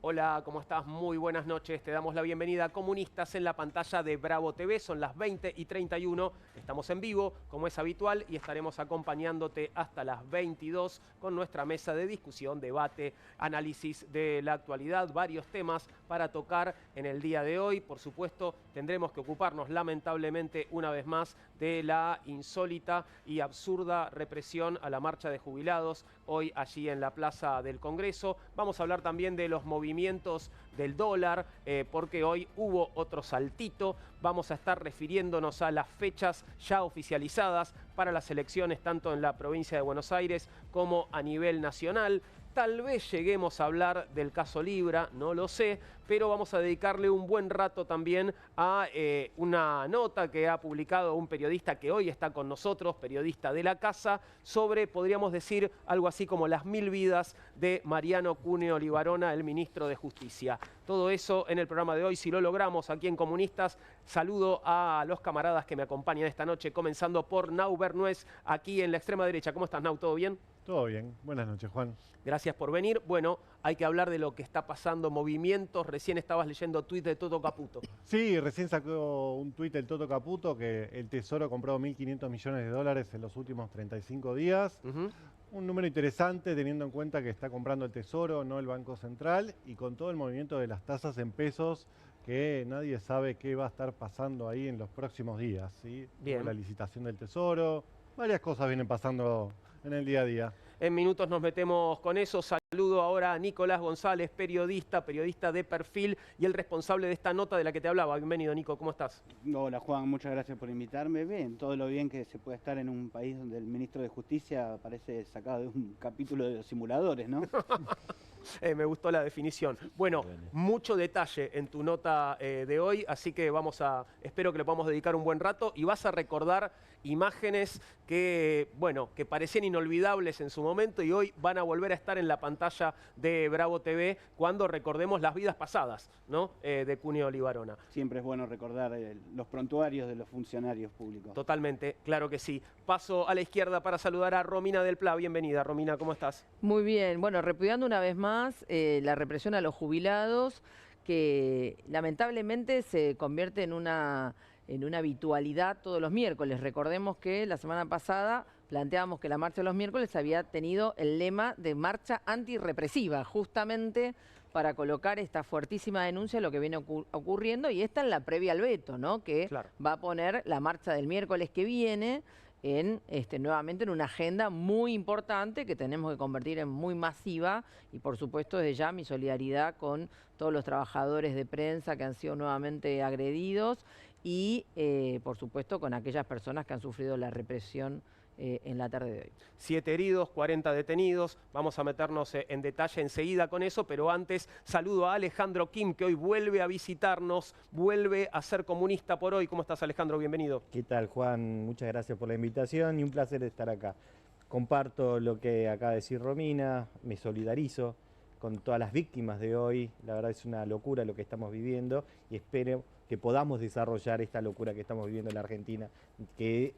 Hola, ¿cómo estás? Muy buenas noches. Te damos la bienvenida a Comunistas en la pantalla de Bravo TV. Son las 20:31. Estamos en vivo, como es habitual, y estaremos acompañándote hasta las 22 con nuestra mesa de discusión, debate, análisis de la actualidad, varios temas para tocar en el día de hoy. Por supuesto, tendremos que ocuparnos, lamentablemente, una vez más, de la insólita y absurda represión a la marcha de jubilados hoy allí en la Plaza del Congreso. Vamos a hablar también de los movimientos del dólar, porque hoy hubo otro saltito. Vamos a estar refiriéndonos a las fechas ya oficializadas para las elecciones, tanto en la provincia de Buenos Aires como a nivel nacional. Tal vez lleguemos a hablar del caso Libra, no lo sé, pero vamos a dedicarle un buen rato también a una nota que ha publicado un periodista que hoy está con nosotros, periodista de la casa, sobre, podríamos decir, algo así como las 1000 vidas de Mariano Cuneo Libarona, el ministro de Justicia. Todo eso en el programa de hoy, si lo logramos aquí en Comunistas. Saludo a los camaradas que me acompañan esta noche, comenzando por Nau Bernués, aquí en la extrema derecha. ¿Cómo estás, Nau? ¿Todo bien? Todo bien. Buenas noches, Juan. Gracias por venir. Bueno, hay que hablar de lo que está pasando, movimientos. Recién estabas leyendo tuit de Toto Caputo. Sí, recién sacó un tuit el Toto Caputo que el Tesoro compró 1.500 millones de dólares en los últimos 35 días. Un número interesante teniendo en cuenta que está comprando el Tesoro, no el Banco Central, y con todo el movimiento de las tasas en pesos que nadie sabe qué va a estar pasando ahí en los próximos días, ¿sí? Bien. La licitación del Tesoro, varias cosas vienen pasando en el día a día. En minutos nos metemos con eso. Saludo ahora a Nicolás González, periodista de perfil y el responsable de esta nota de la que te hablaba. Bienvenido, Nico, ¿cómo estás? Hola, Juan, muchas gracias por invitarme. Bien, todo lo bien que se puede estar en un país donde el ministro de Justicia parece sacado de un capítulo de Los Simuladores, ¿no? Me gustó la definición. Bueno, mucho detalle en tu nota de hoy, así que espero que le podamos dedicar un buen rato y vas a recordar imágenes que, bueno, que parecían inolvidables en su momento y hoy van a volver a estar en la pantalla de Bravo TV cuando recordemos las vidas pasadas, ¿no? De Cuneo Libarona. Siempre es bueno recordar los prontuarios de los funcionarios públicos. Totalmente, claro que sí. Paso a la izquierda para saludar a Romina del Pla. Bienvenida, Romina, ¿cómo estás? Muy bien, bueno, repudiando una vez más la represión a los jubilados, que lamentablemente se convierte en una habitualidad todos los miércoles. Recordemos que la semana pasada planteábamos que la marcha de los miércoles había tenido el lema de marcha antirrepresiva, justamente para colocar esta fuertísima denuncia de lo que viene ocurriendo, y esta en la previa al veto, ¿no? Que claro, va a poner la marcha del miércoles que viene nuevamente en una agenda muy importante que tenemos que convertir en muy masiva, y por supuesto desde ya mi solidaridad con todos los trabajadores de prensa que han sido nuevamente agredidos y por supuesto con aquellas personas que han sufrido la represión en la tarde de hoy. 7 heridos, 40 detenidos. Vamos a meternos en detalle enseguida con eso, pero antes saludo a Alejandro Kim, que hoy vuelve a visitarnos, vuelve a ser comunista por hoy. ¿Cómo estás, Alejandro? Bienvenido. ¿Qué tal, Juan? Muchas gracias por la invitación y un placer estar acá. Comparto lo que acaba de decir Romina, me solidarizo con todas las víctimas de hoy. La verdad es una locura lo que estamos viviendo y espero que podamos desarrollar esta locura que estamos viviendo en la Argentina, que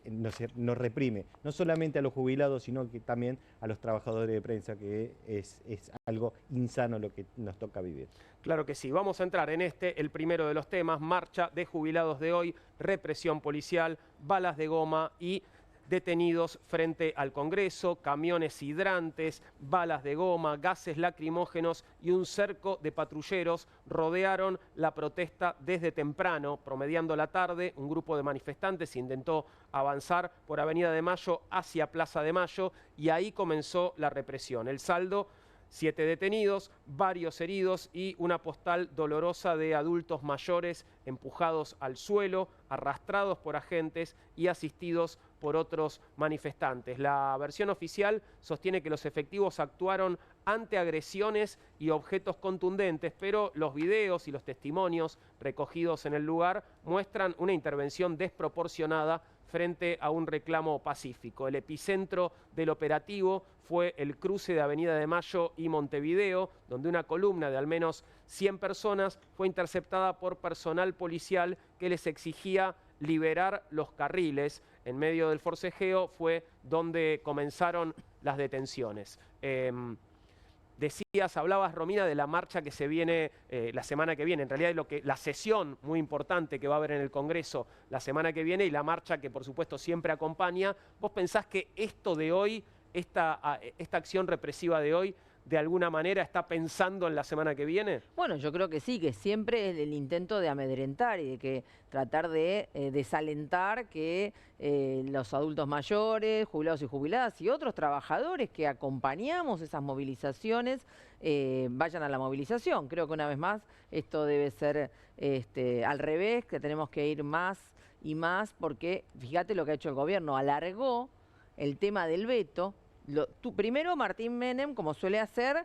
nos reprime, no solamente a los jubilados, sino que también a los trabajadores de prensa, que es algo insano lo que nos toca vivir. Claro que sí. Vamos a entrar en el primero de los temas: marcha de jubilados de hoy, represión policial, balas de goma y detenidos frente al Congreso, camiones hidrantes, balas de goma, gases lacrimógenos y un cerco de patrulleros rodearon la protesta desde temprano. Promediando la tarde, un grupo de manifestantes intentó avanzar por Avenida de Mayo hacia Plaza de Mayo y ahí comenzó la represión. El saldo: 7 detenidos, varios heridos y una postal dolorosa de adultos mayores empujados al suelo, arrastrados por agentes y asistidos por otros manifestantes. La versión oficial sostiene que los efectivos actuaron ante agresiones y objetos contundentes, pero los videos y los testimonios recogidos en el lugar muestran una intervención desproporcionada frente a un reclamo pacífico. El epicentro del operativo fue el cruce de Avenida de Mayo y Montevideo, donde una columna de al menos 100 personas fue interceptada por personal policial que les exigía liberar los carriles. En medio del forcejeo fue donde comenzaron las detenciones. Decías, hablabas, Romina, de la marcha que se viene la semana que viene. En realidad, la sesión muy importante que va a haber en el Congreso la semana que viene y la marcha que, por supuesto, siempre acompaña. ¿Vos pensás que esto de hoy, esta acción represiva de hoy, de alguna manera está pensando en la semana que viene? Bueno, yo creo que sí, que siempre es el intento de amedrentar y de que tratar de desalentar que los adultos mayores, jubilados y jubiladas y otros trabajadores que acompañamos esas movilizaciones vayan a la movilización. Creo que una vez más esto debe ser al revés, que tenemos que ir más y más porque fíjate lo que ha hecho el gobierno, alargó el tema del veto. Primero Martín Menem, como suele hacer,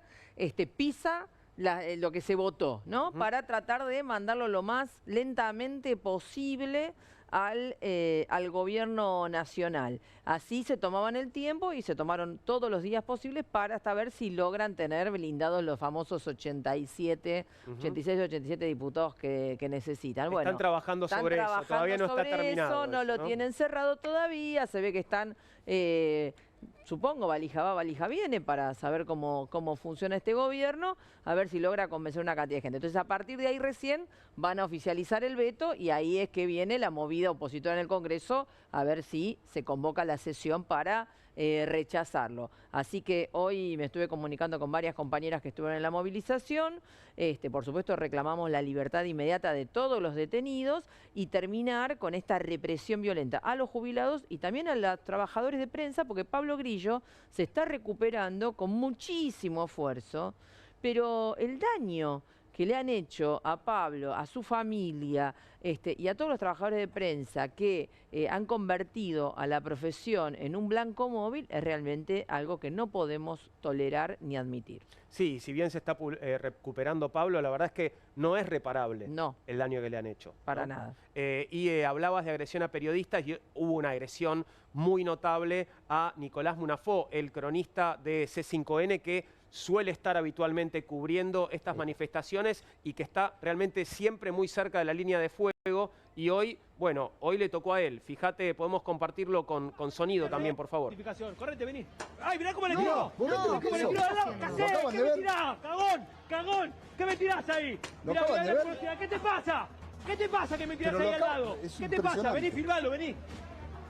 pisa lo que se votó, ¿no? Para tratar de mandarlo lo más lentamente posible al gobierno nacional. Así se tomaban el tiempo y se tomaron todos los días posibles para hasta ver si logran tener blindados los famosos 86 o 87 diputados que necesitan. Bueno, están trabajando sobre eso, todavía no está terminado. No lo tienen cerrado todavía, se ve que están... supongo, valija va, valija viene, para saber cómo funciona este gobierno, a ver si logra convencer una cantidad de gente. Entonces, a partir de ahí recién van a oficializar el veto y ahí es que viene la movida opositora en el Congreso, a ver si se convoca la sesión para rechazarlo. Así que hoy me estuve comunicando con varias compañeras que estuvieron en la movilización. Por supuesto, reclamamos la libertad inmediata de todos los detenidos y terminar con esta represión violenta a los jubilados y también a los trabajadores de prensa, porque Pablo Grillo se está recuperando con muchísimo esfuerzo, pero el daño que le han hecho a Pablo, a su familia y a todos los trabajadores de prensa que han convertido a la profesión en un blanco móvil es realmente algo que no podemos tolerar ni admitir. Sí, si bien se está recuperando Pablo, la verdad es que no es reparable el daño que le han hecho. Para nada. Hablabas de agresión a periodistas y hubo una agresión muy notable a Nicolás Munafó, el cronista de C5N que suele estar habitualmente cubriendo estas manifestaciones y que está realmente siempre muy cerca de la línea de fuego. Y hoy, bueno, hoy le tocó a él. Fíjate, podemos compartirlo con sonido también, por favor. Correte, vení. ¡Ay, mirá cómo le tiró! ¿Cómo le tiró? ¿Qué me tirás? ¡Cagón! ¡Cagón! ¿Qué me tirás ahí? Mirá, ¿qué te pasa? ¿Qué te pasa que me tirás ahí al lado? ¿Qué te pasa? Vení, filmalo, vení.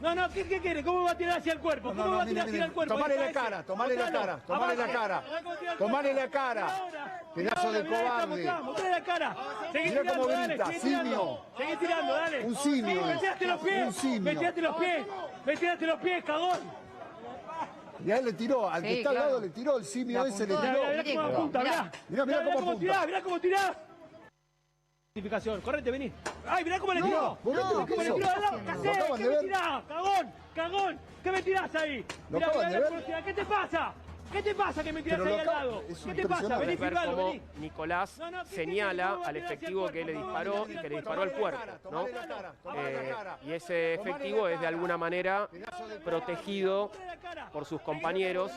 No, ¿qué quiere? ¿Cómo va a tirar hacia el cuerpo? ¿Cómo va a tirar hacia el cuerpo? Tomale la cara, tomale la cara, tomale la cara. Tomale la cara. Pedazo de cobarde. Tomale la cara. Mirá cómo grita, simio. Seguí tirando, dale. Un simio. Metiste los pies. Un simio. Metiste los pies, cagón. Y a él le tiró, al que está al lado le tiró, el simio ese le tiró. Mirá cómo apunta, Mirá cómo apunta. Mirá cómo tirás. Correte, vení. ¡Ay, mirá cómo le tiró! ¿Cómo le tiró? ¿Qué me tirás? ¡Cagón! ¿Qué me tirás ahí? Mirá, ¿qué te pasa? ¿Qué te pasa que me tirás ahí al lado? ¿Qué te pasa? Vení, Ver filmalo, cómo vení. Nicolás señala al efectivo que le disparó y que le disparó al cuerpo, ¿no? Y ese efectivo es de alguna manera protegido por sus compañeros.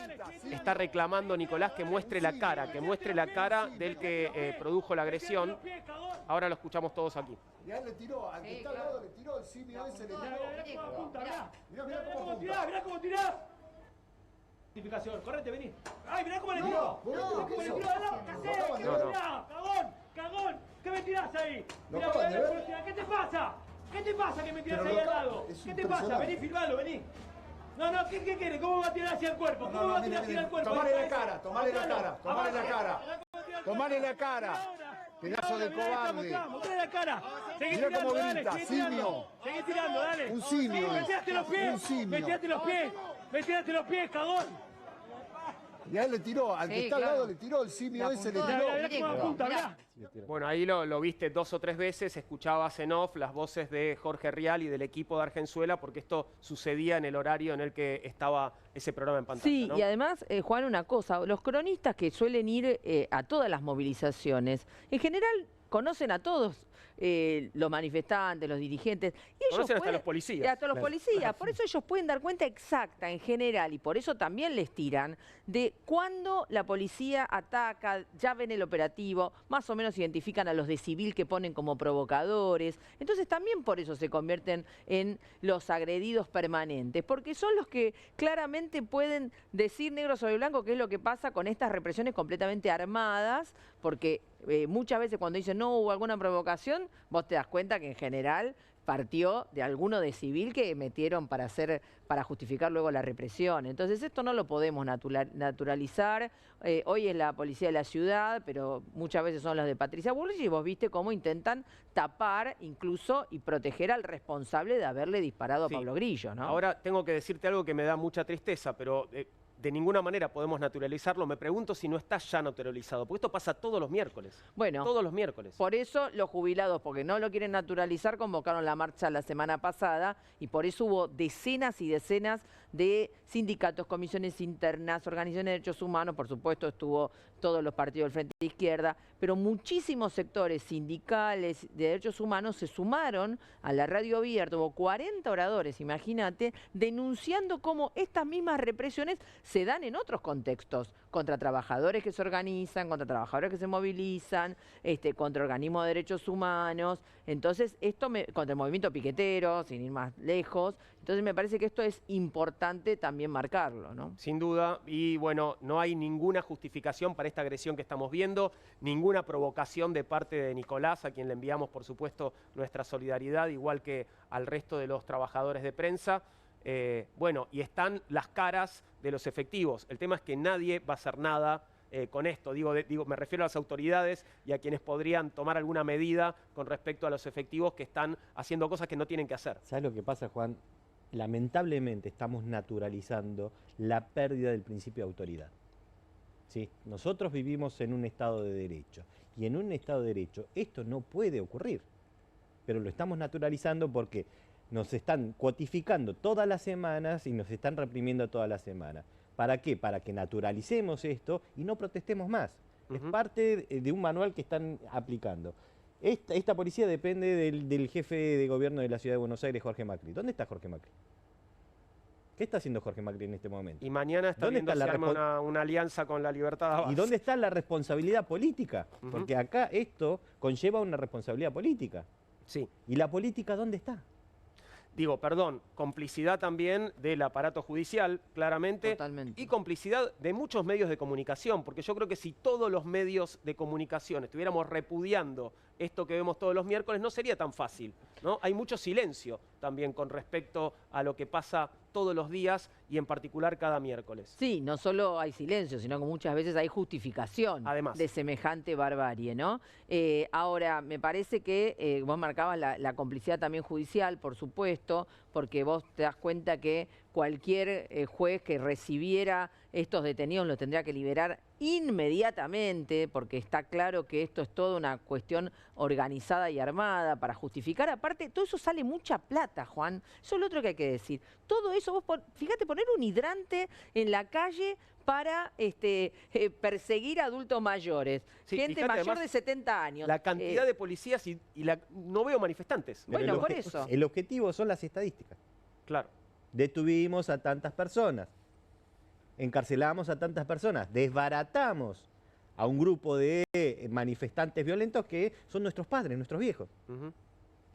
Está reclamando Nicolás que muestre la cara del que produjo la agresión. Ahora lo escuchamos todos aquí. Y a él le tiró, al que está al lado le tiró, el simio ese le tiró. Mirá cómo tirás. Correte, vení. ¡Ay, mirá cómo le tiró! ¿Cómo le tiró? ¡Cagón! ¿Qué me tirás ahí? Mirá, ¿qué te pasa? ¿Qué te pasa que me tirás ahí al lado? ¿Qué te pasa? Vení, filmalo, vení. ¿Qué quiere? ¿Cómo va a tirar hacia el cuerpo? ¿Cómo va a tirar hacia el cuerpo? Tomale la cara, tomale la cara, tomale la cara. Tomale la cara. Pedazo de cobarde. Mostrale la cara. Mirá cómo grita, simio. Seguí tirando, dale. Un simio. Metiste los pies. Un simio. Metiste los pies, cagón. Y a él le tiró, al que está al lado le tiró, el simio ese le tiró. Bueno, ahí lo viste 2 o 3 veces, escuchabas en off las voces de Jorge Rial y del equipo de Argenzuela, porque esto sucedía en el horario en el que estaba ese programa en pantalla. Sí, ¿no? y además, Juan, una cosa, los cronistas que suelen ir a todas las movilizaciones, en general conocen a todos los manifestantes, los dirigentes. Y ellos Conocen hasta los policías. Hasta los policías. Por eso ellos pueden dar cuenta exacta en general, y por eso también les tiran, de cuándo la policía ataca, ya ven el operativo, más o menos identifican a los de civil que ponen como provocadores. Entonces también por eso se convierten en los agredidos permanentes, porque son los que claramente pueden decir negro sobre blanco qué es lo que pasa con estas represiones completamente armadas, porque muchas veces cuando dicen no hubo alguna provocación, vos te das cuenta que en general partió de alguno de civil que metieron para justificar luego la represión. Entonces esto no lo podemos naturalizar. Hoy es la policía de la ciudad, pero muchas veces son los de Patricia Bullrich, y vos viste cómo intentan tapar incluso y proteger al responsable de haberle disparado a Pablo Grillo, ¿no? Ahora tengo que decirte algo que me da mucha tristeza, pero de ninguna manera podemos naturalizarlo. Me pregunto si no está ya naturalizado, porque esto pasa todos los miércoles. Bueno, todos los miércoles. Por eso los jubilados, porque no lo quieren naturalizar, convocaron la marcha la semana pasada, y por eso hubo decenas y decenas de sindicatos, comisiones internas, organizaciones de derechos humanos, por supuesto estuvo todos los partidos del Frente de Izquierda, pero muchísimos sectores sindicales de derechos humanos se sumaron a la radio abierta. Hubo 40 oradores, imagínate, denunciando cómo estas mismas represiones se dan en otros contextos, contra trabajadores que se organizan, contra trabajadores que se movilizan, contra organismos de derechos humanos. Entonces, contra el movimiento piquetero, sin ir más lejos. Entonces, me parece que esto es importante también marcarlo, ¿no? Sin duda, y bueno, no hay ninguna justificación para esta agresión que estamos viendo, ninguna provocación de parte de Nicolás, a quien le enviamos, por supuesto, nuestra solidaridad, igual que al resto de los trabajadores de prensa. Bueno, y están las caras de los efectivos. El tema es que nadie va a hacer nada con esto. Me refiero a las autoridades y a quienes podrían tomar alguna medida con respecto a los efectivos que están haciendo cosas que no tienen que hacer. ¿Sabes lo que pasa, Juan? Lamentablemente estamos naturalizando la pérdida del principio de autoridad. ¿Sí? Nosotros vivimos en un Estado de Derecho, y en un Estado de Derecho esto no puede ocurrir, pero lo estamos naturalizando porque nos están cuotificando todas las semanas y nos están reprimiendo todas las semanas. ¿Para qué? Para que naturalicemos esto y no protestemos más. Es parte de un manual que están aplicando. Esta policía depende del jefe de gobierno de la Ciudad de Buenos Aires, Jorge Macri. ¿Dónde está Jorge Macri? ¿Qué está haciendo Jorge Macri en este momento? Y mañana está viendo si arma una alianza con la Libertad Avanza. ¿Y dónde está la responsabilidad política? Porque acá esto conlleva una responsabilidad política. Sí. ¿Y la política dónde está? Complicidad también del aparato judicial, claramente. Totalmente. Y complicidad de muchos medios de comunicación, porque yo creo que si todos los medios de comunicación estuviéramos repudiando esto que vemos todos los miércoles, no sería tan fácil, ¿no? Hay mucho silencio también con respecto a lo que pasa todos los días y en particular cada miércoles. Sí, no solo hay silencio, sino que muchas veces hay justificación Además de semejante barbarie, ¿no? Ahora, me parece que vos marcabas la complicidad también judicial, por supuesto, porque vos te das cuenta que cualquier juez que recibiera estos detenidos los tendría que liberar inmediatamente, porque está claro que esto es toda una cuestión organizada y armada para justificar. Aparte, todo eso sale mucha plata, Juan. Eso es lo otro que hay que decir. Todo eso, fíjate, poner un hidrante en la calle para perseguir a adultos mayores, Sí, gente fíjate, mayor además, de 70 años. La cantidad de policías no veo manifestantes. Bueno, por eso. El objetivo son las estadísticas. Claro. Detuvimos a tantas personas, encarcelamos a tantas personas, desbaratamos a un grupo de manifestantes violentos que son nuestros padres, nuestros viejos.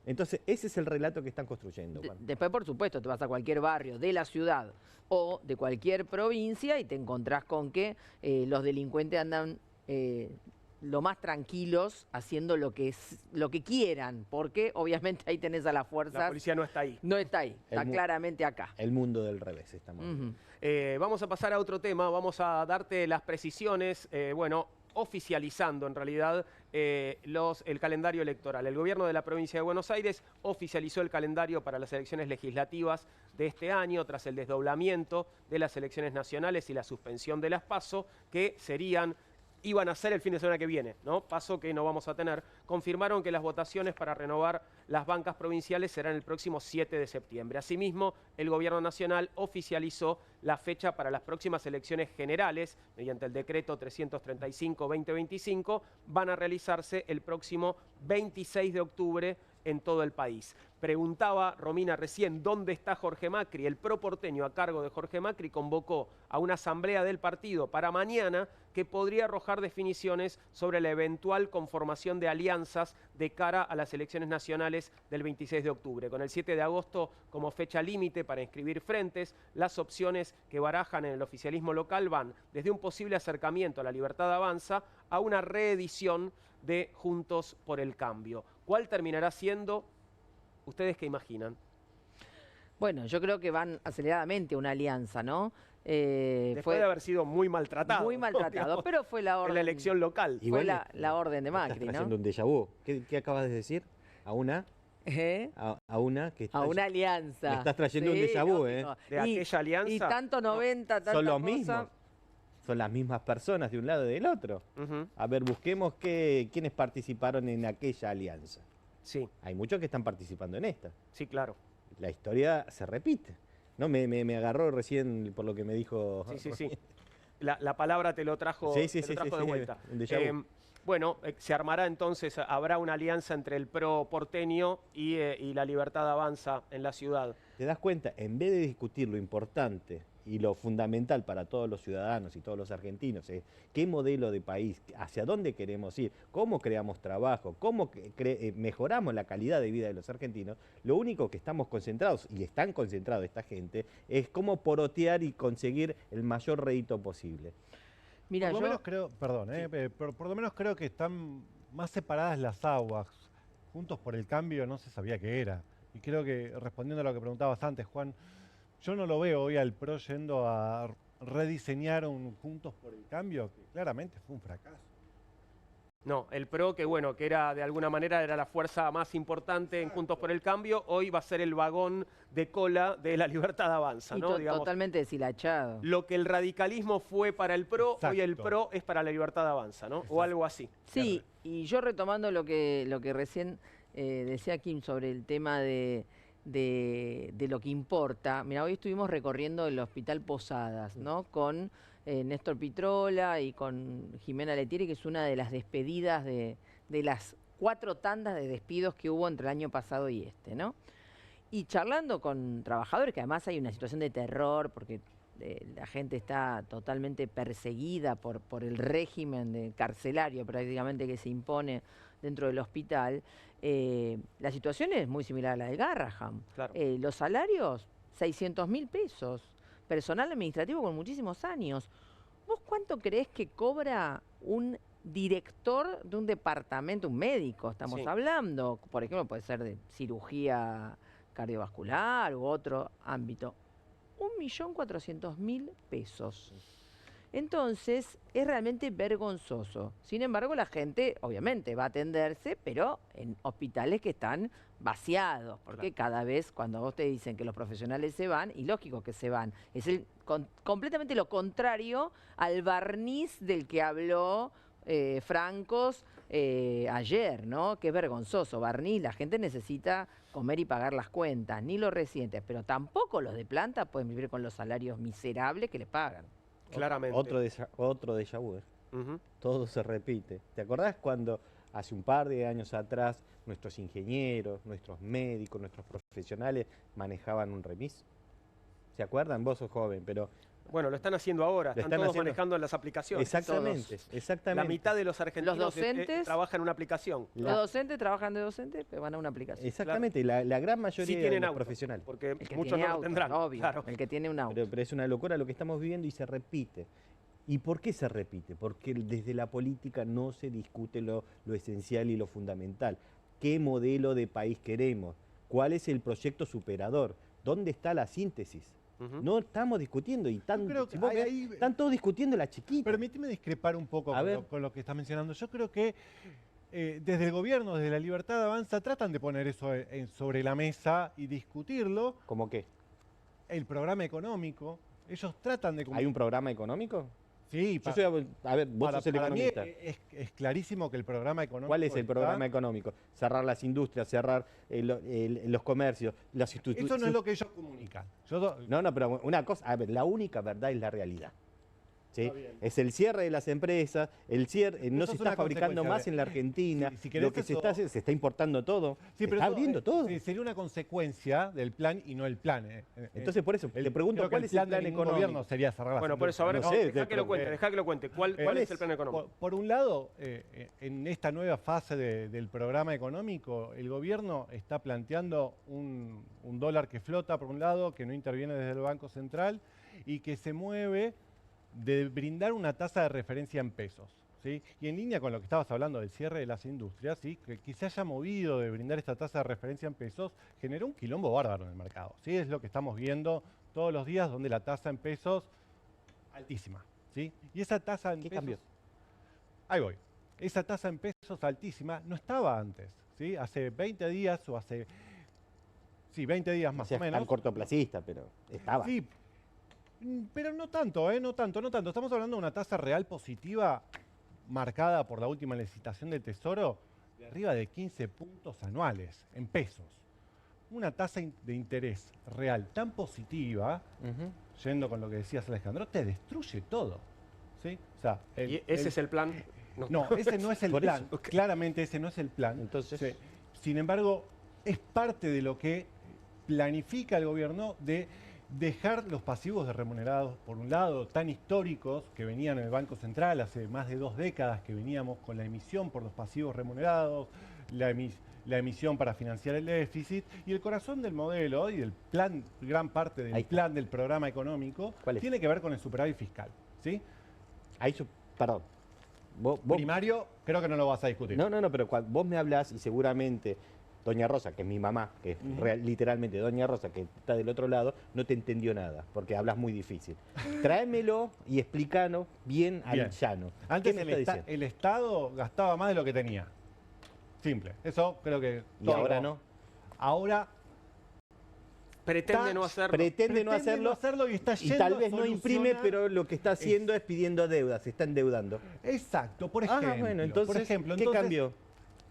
Entonces, ese es el relato que están construyendo. Después, por supuesto, te vas a cualquier barrio de la ciudad o de cualquier provincia y te encontrás con que los delincuentes andan lo más tranquilos haciendo lo que quieran, porque obviamente ahí tenés a las fuerzas. La policía no está ahí. No está ahí, está claramente acá. El mundo del revés estamos viendo. Vamos a pasar a otro tema, vamos a darte las precisiones, oficializando en realidad el calendario electoral. El gobierno de la provincia de Buenos Aires oficializó el calendario para las elecciones legislativas de este año, tras el desdoblamiento de las elecciones nacionales y la suspensión de las PASO, que serían iban a ser el fin de semana que viene, ¿no? Paso que no vamos a tener. Confirmaron que las votaciones para renovar las bancas provinciales serán el próximo 7 de septiembre. Asimismo, el Gobierno Nacional oficializó la fecha para las próximas elecciones generales, mediante el decreto 335-2025, van a realizarse el próximo 26 de octubre en todo el país. Preguntaba Romina recién dónde está Jorge Macri. El PRO porteño a cargo de Jorge Macri convocó a una asamblea del partido para mañana que podría arrojar definiciones sobre la eventual conformación de alianzas de cara a las elecciones nacionales del 26 de octubre. Con el 7 de agosto como fecha límite para inscribir frentes, las opciones que barajan en el oficialismo local van desde un posible acercamiento a La Libertad Avanza a una reedición de Juntos por el Cambio. ¿Cuál terminará siendo? ¿Ustedes qué imaginan? Bueno, yo creo que van aceleradamente una alianza, ¿no? Después de haber sido muy maltratado. Muy maltratado, digamos, pero fue la orden. en la elección local. Fue la orden de Macri, estás ¿no? haciendo un déjà vu. ¿Qué acabas de decir? ¿A una? ¿Eh? A una que está... A una alianza. Me estás trayendo un déjà vu, lógico. De aquella alianza. Y tanto 90, tanta Son los cosa. mismos. Son las mismas personas de un lado y del otro. A ver, busquemos quiénes participaron en aquella alianza. Sí. Hay muchos que están participando en esta. Sí, claro. La historia se repite. No, me agarró recién por lo que me dijo. Sí. La palabra te lo trajo, de vuelta. un déjà vu. Bueno, se armará entonces, habrá una alianza entre el PRO porteño y La Libertad Avanza en la ciudad. ¿Te das cuenta? En vez de discutir lo importante y lo fundamental para todos los ciudadanos y todos los argentinos, qué modelo de país, hacia dónde queremos ir, cómo creamos trabajo, cómo mejoramos la calidad de vida de los argentinos, lo único que estamos concentrados, y están concentrados esta gente, es cómo porotear y conseguir el mayor rédito posible. Mira, por lo menos creo, perdón, pero por lo menos creo que están más separadas las aguas. Juntos por el Cambio no se sabía qué era. Y creo que, respondiendo a lo que preguntabas antes, Juan, yo no lo veo hoy al PRO yendo a rediseñar un Juntos por el Cambio, que claramente fue un fracaso. No, el PRO, que bueno, que era de alguna manera era la fuerza más importante en Juntos por el Cambio, hoy va a ser el vagón de cola de La Libertad Avanza, y ¿no? Digamos, totalmente deshilachado. lo que el radicalismo fue para el PRO, Exacto. hoy el PRO es para La Libertad Avanza, ¿no? Exacto. O algo así. Sí, y yo retomando lo que recién decía Kim sobre el tema de lo que importa. Mira, hoy estuvimos recorriendo el Hospital Posadas, ¿no? Con Néstor Pitrola y con Jimena Letieri, que es una de las despedidas de las 4 tandas de despidos que hubo entre el año pasado y este, ¿no? Y charlando con trabajadores, que además hay una situación de terror, porque la gente está totalmente perseguida por el régimen carcelario prácticamente que se impone dentro del hospital, la situación es muy similar a la de Garrahan. Claro. Los salarios, 600.000 pesos. Personal administrativo con muchísimos años. ¿Vos cuánto creés que cobra un director de un departamento, un médico, estamos hablando? Por ejemplo, puede ser de cirugía cardiovascular u otro ámbito. 1.400.000 pesos. Entonces, es realmente vergonzoso. Sin embargo, la gente, obviamente, va a atenderse, pero en hospitales que están vaciados, porque cada vez cuando vos te dicen que los profesionales se van, y lógico que se van, es completamente lo contrario al barniz del que habló Francos ayer, ¿no? Que es vergonzoso. Barniz, la gente necesita comer y pagar las cuentas, ni los residentes, pero tampoco los de planta pueden vivir con los salarios miserables que les pagan. Claramente. Otro déjà vu. Todo se repite. ¿Te acordás cuando hace un par de años atrás nuestros ingenieros, nuestros médicos, nuestros profesionales manejaban un remis? ¿Se acuerdan? Vos sos joven, pero... Bueno, lo están haciendo ahora, están todos manejando en las aplicaciones. Exactamente, exactamente. La mitad de los argentinos Los docentes trabajan en una aplicación. Los docentes trabajan de docentes, pero van a una aplicación. Exactamente, la gran mayoría Sí tienen de los auto, profesionales. porque El que muchos tiene no lo auto, tendrán. obvio, Claro. el que tiene un auto. Pero es una locura lo que estamos viviendo y se repite. ¿Y por qué se repite? Porque desde la política no se discute lo esencial y lo fundamental. ¿Qué modelo de país queremos? ¿Cuál es el proyecto superador? ¿Dónde está la síntesis? No estamos discutiendo y están todos discutiendo la chiquita. Permíteme discrepar un poco con lo que estás mencionando. Yo creo que desde el gobierno, desde La Libertad Avanza, tratan de poner eso sobre la mesa y discutirlo. ¿Cómo qué? El programa económico, ellos tratan de... ¿Hay un programa económico? Sí, Yo soy, a ver, vos sos el para mí economista. es clarísimo que el programa económico... ¿Cuál es el está- programa económico? Cerrar las industrias, cerrar los comercios, las Eso no es instituciones. lo que ellos comunican. No, pero una cosa, a ver, la única verdad es la realidad. ¿Sí? Está bien. Es el cierre de las empresas, el cierre, no Eso se es está una fabricando consecuencia más de- en la Argentina, si querés lo que se eso- está haciendo, se está importando todo, Sí, se pero está eso, abriendo todo. sería una consecuencia del plan y no el plan. Entonces, por eso, te pregunto, creo que ¿cuál es el plan de ningún económico? gobierno sería cerrar las Bueno, por eso, a ver, industrias. No sé, deja que lo cuente, deja que lo cuente. ¿Cuál es el plan económico? Por un lado, en esta nueva fase del programa económico, el gobierno está planteando un dólar que flota, por un lado, que no interviene desde el Banco Central y que se mueve de brindar una tasa de referencia en pesos. ¿Sí? Y en línea con lo que estabas hablando del cierre de las industrias, ¿sí? que se haya movido de brindar esta tasa de referencia en pesos, generó un quilombo bárbaro en el mercado. ¿Sí? Es lo que estamos viendo todos los días, donde la tasa en pesos altísima. ¿Sí? Y esa tasa en ¿Qué pesos... cambió? Ahí voy. Esa tasa en pesos altísima no estaba antes. ¿Sí? Hace 20 días o hace... Sí, 20 días No más o seas menos. tan cortoplacista, pero estaba. Sí, pero no tanto, no tanto. Estamos hablando de una tasa real positiva marcada por la última licitación del Tesoro de arriba de 15 puntos anuales en pesos. Una tasa de interés real tan positiva, Ujú. yendo con lo que decías, Alejandro, te destruye todo. ¿Sí? O sea, ¿Y ese es el plan? no, ese no es el Por plan. eso. Claramente ese no es el plan. Entonces- Sí. Sin embargo, es parte de lo que planifica el gobierno de dejar los pasivos de remunerados, por un lado, tan históricos que venían en el Banco Central hace más de 2 décadas que veníamos con la emisión por los pasivos remunerados, la emisión para financiar el déficit, y el corazón del modelo y del plan, gran parte del Ahí está. plan del programa económico, ¿Cuál es? tiene que ver con el superávit fiscal. ¿Sí? Ahí perdón. Vos- Primario, creo que no lo vas a discutir. No, pero cuando vos me hablas y seguramente Doña Rosa, que es mi mamá, que es literalmente Doña Rosa, que está del otro lado, no te entendió nada, porque hablas muy difícil. Tráemelo y explícanos bien al Bien. llano. Antes ¿Qué me el, está diciendo? el Estado gastaba más de lo que tenía. Simple. Eso creo que... Y ahora no. Ahora Pretende no hacerlo. Pretende no hacerlo y está y yendo tal a vez no imprime, solucionar- pero lo que está haciendo es pidiendo deuda, se está endeudando. Exacto, por Ah, ejemplo. bueno, entonces, por ejemplo, ¿qué cambió?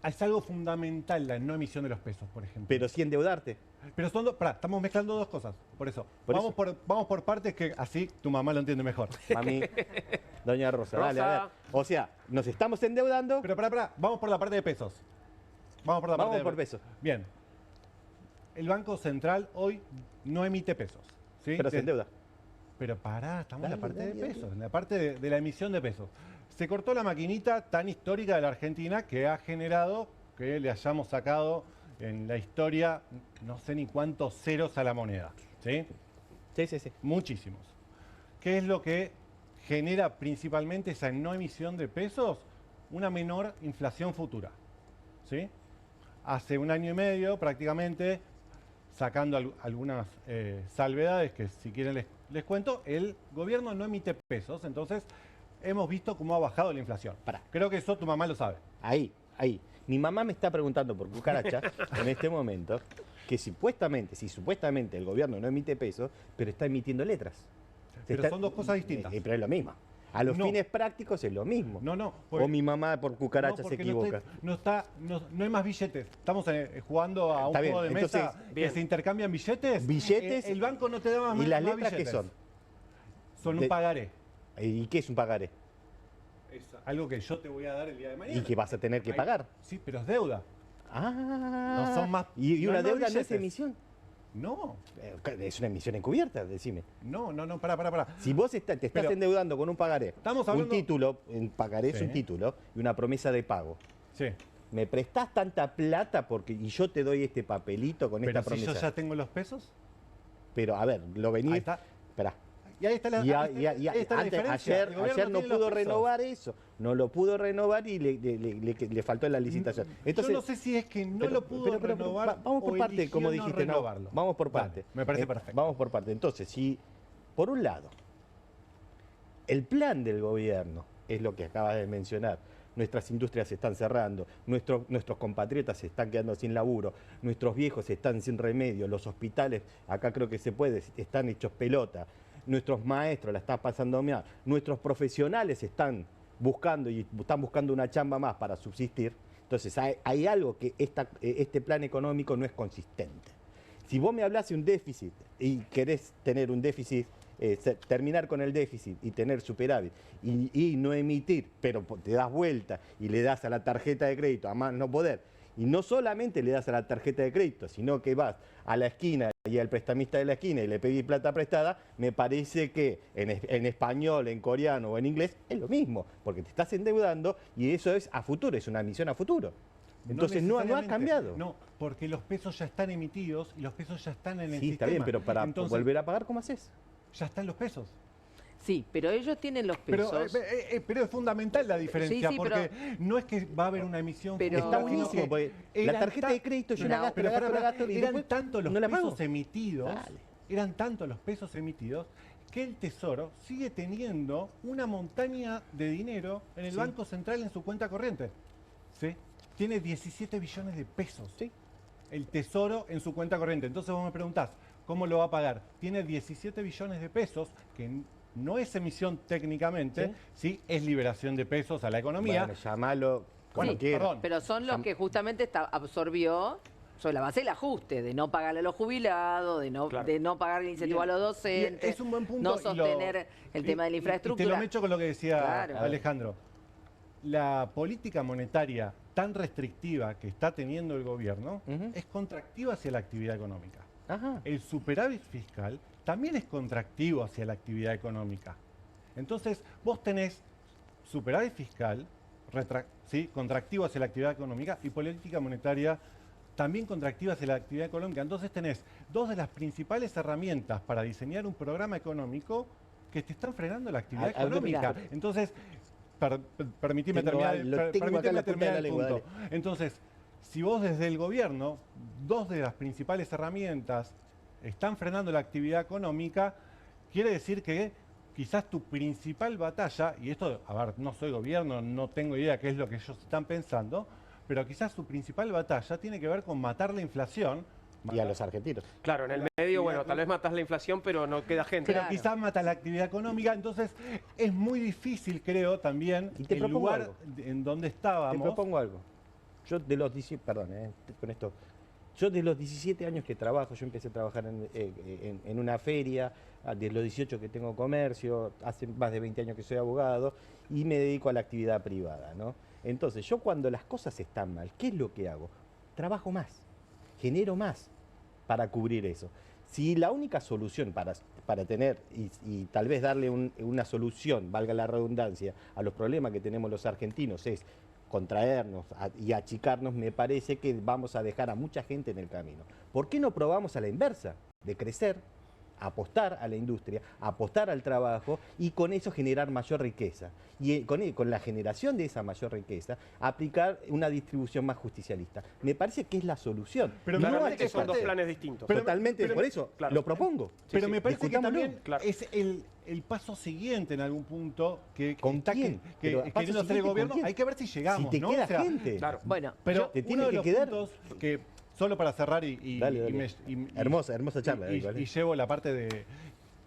Es algo fundamental la no emisión de los pesos, por ejemplo. Pero sí endeudarte. Pero estamos mezclando dos cosas, por eso. Por vamos, eso. vamos por partes que así tu mamá lo entiende mejor. Mami, Doña Rosa, dale, a Rosa. ver. O sea, nos estamos endeudando, Pero pará, vamos por la parte de pesos. Vamos por la parte vamos de por pesos. Bien. El Banco Central hoy no emite pesos. ¿sí? Pero se endeuda. Pero pará, estamos en la Dale, parte dale, de dale. pesos, en la parte de la emisión de pesos. Se cortó la maquinita tan histórica de la Argentina que ha generado que le hayamos sacado en la historia no sé ni cuántos ceros a la moneda. ¿Sí? Sí. Muchísimos. ¿Qué es lo que genera principalmente esa no emisión de pesos? Una menor inflación futura. ¿Sí? Hace un año y medio prácticamente, sacando algunas salvedades que si quieren les cuento, el gobierno no emite pesos, entonces hemos visto cómo ha bajado la inflación. Pará. Creo que eso tu mamá lo sabe. Ahí. Mi mamá me está preguntando por cucaracha en este momento que si supuestamente el gobierno no emite pesos, pero está emitiendo letras. Pero son dos cosas distintas. Pero es lo mismo. A los No. fines prácticos es lo mismo. No. O mi mamá por cucaracha se porque equivoca. No hay más billetes. Estamos jugando a un Está bien, juego de mesa entonces, que bien. se intercambian billetes. Billetes El banco no te da más ¿Y las más letras qué billetes. son? Son un De- pagaré. ¿Y qué es un pagaré? Es algo que yo te voy a dar el día de mañana. Y que vas a tener que pagar. Sí, pero es deuda. Ah. No son más- ¿Y no una hay más deuda no es billetes. emisión? No, Es una emisión encubierta, decime. no, pará. Si vos te estás Pero- endeudando con un pagaré, Estamos un hablando- título, un pagaré es Sí. un título y una promesa de pago. Sí. ¿Me prestás tanta plata y yo te doy este papelito con Pero esta si promesa? yo ya tengo los pesos. Pero a ver, lo venís. Ahí está. Esperá. Y ahí está la, Y, ahí está la diferencia. El gobierno ayer no tiene los pudo pesos. renovar eso. No lo pudo renovar y le faltó en la licitación. Entonces, yo no sé si es que no pero- lo pudo pero renovar. vamos por o parte, eligió como no dijiste. No, renovarlo. vamos por Dale, parte. me parece perfecto. Vamos por parte. Entonces, si por un lado, el plan del gobierno es lo que acabas de mencionar. Nuestras industrias se están cerrando, nuestros compatriotas se están quedando sin laburo, nuestros viejos están sin remedio, los hospitales, acá creo que se puede, están hechos pelota. nuestros maestros la están pasando mal, nuestros profesionales están buscando una chamba más para subsistir. Entonces hay algo que este plan económico no es consistente. Si vos me hablas de un déficit y querés tener un déficit, terminar con el déficit y tener superávit y no emitir, pero te das vuelta y le das a la tarjeta de crédito a más no poder, y no solamente le das a la tarjeta de crédito, sino que vas a la esquina y al prestamista de la esquina y le pedís plata prestada, me parece que en español, en coreano o en inglés es lo mismo, porque te estás endeudando y eso es a futuro, es una misión a futuro. Entonces no ha cambiado. No, porque los pesos ya están emitidos y los pesos ya están en el sistema. Sí, está bien, pero para volver a pagar, ¿cómo haces? Ya están los pesos. Sí, pero ellos tienen los pesos. Pero es fundamental la diferencia, Sí, porque no es que va a haber una emisión. Pero está buenísimo, porque la tarjeta de crédito yo la gasto, y eran después tantos los no la pesos pago. emitidos, Dale. eran tantos los pesos emitidos, que el Tesoro sigue teniendo una montaña de dinero en el Banco Central en su cuenta corriente. ¿Sí? Tiene 17 billones de pesos. Sí. El Tesoro en su cuenta corriente. Entonces vos me preguntás, ¿cómo lo va a pagar? Tiene 17 billones de pesos, que no es emisión técnicamente, ¿sí? Es liberación de pesos a la economía. Bueno, llamalo como Sí, quiera. perdón. Pero son los que justamente absorbió sobre la base del ajuste, de no pagarle a los jubilados, de no pagar el incentivo a los docentes, Es un buen punto. no sostener el tema de la infraestructura. Y te lo mecho con lo que decía Claro. Alejandro. La política monetaria tan restrictiva que está teniendo el gobierno es contractiva hacia la actividad económica. Ajá. El superávit fiscal también es contractivo hacia la actividad económica. Entonces, vos tenés superávit fiscal, ¿sí? Contractivo hacia la actividad económica, y política monetaria también contractiva hacia la actividad económica. Entonces tenés dos de las principales herramientas para diseñar un programa económico que te están frenando la actividad económica. Mirá. Entonces, permitime Tengo terminar, lo tengo acá en la punta terminar de la el lengua, punto. Entonces, si vos desde el gobierno, dos de las principales herramientas están frenando la actividad económica, quiere decir que quizás tu principal batalla, y esto, a ver, no soy gobierno, no tengo idea qué es lo que ellos están pensando, pero quizás su principal batalla tiene que ver con matar la inflación. Y a los argentinos. Claro, en el medio, bueno, tal vez matas la inflación, pero no queda gente. Pero quizás mata la actividad económica, entonces es muy difícil, creo, también Y te el propongo lugar algo. en donde Te estábamos. propongo algo. Yo de los 17, perdón, con esto. Yo de los 17 años que trabajo, yo empecé a trabajar en una feria, de los 18 que tengo comercio, hace más de 20 años que soy abogado y me dedico a la actividad privada, ¿no? Entonces, yo cuando las cosas están mal, ¿qué es lo que hago? Trabajo más, genero más para cubrir eso. Si la única solución para tener y tal vez darle una solución, valga la redundancia, a los problemas que tenemos los argentinos es contraernos y achicarnos, me parece que vamos a dejar a mucha gente en el camino. ¿Por qué no probamos a la inversa? De crecer, apostar a la industria, apostar al trabajo y con eso generar mayor riqueza. Y con la generación de esa mayor riqueza, aplicar una distribución más justicialista. Me parece que es la solución. Pero Claramente me parece que son dos parte- planes distintos. Totalmente, pero- por eso claro. lo propongo. Pero sí, me parece que discutámoslo. también Claro. es el paso siguiente en algún punto que ¿Con está quién? que Pero paso queriendo hacer el siguiente, ¿con gobierno. quién? Hay que ver si llegamos, Si te ¿no? queda O sea, gente. Claro. Bueno, Pero Te tiene uno de que los quedar. puntos que, solo para cerrar Dale. Hermosa charla. y llevo la parte de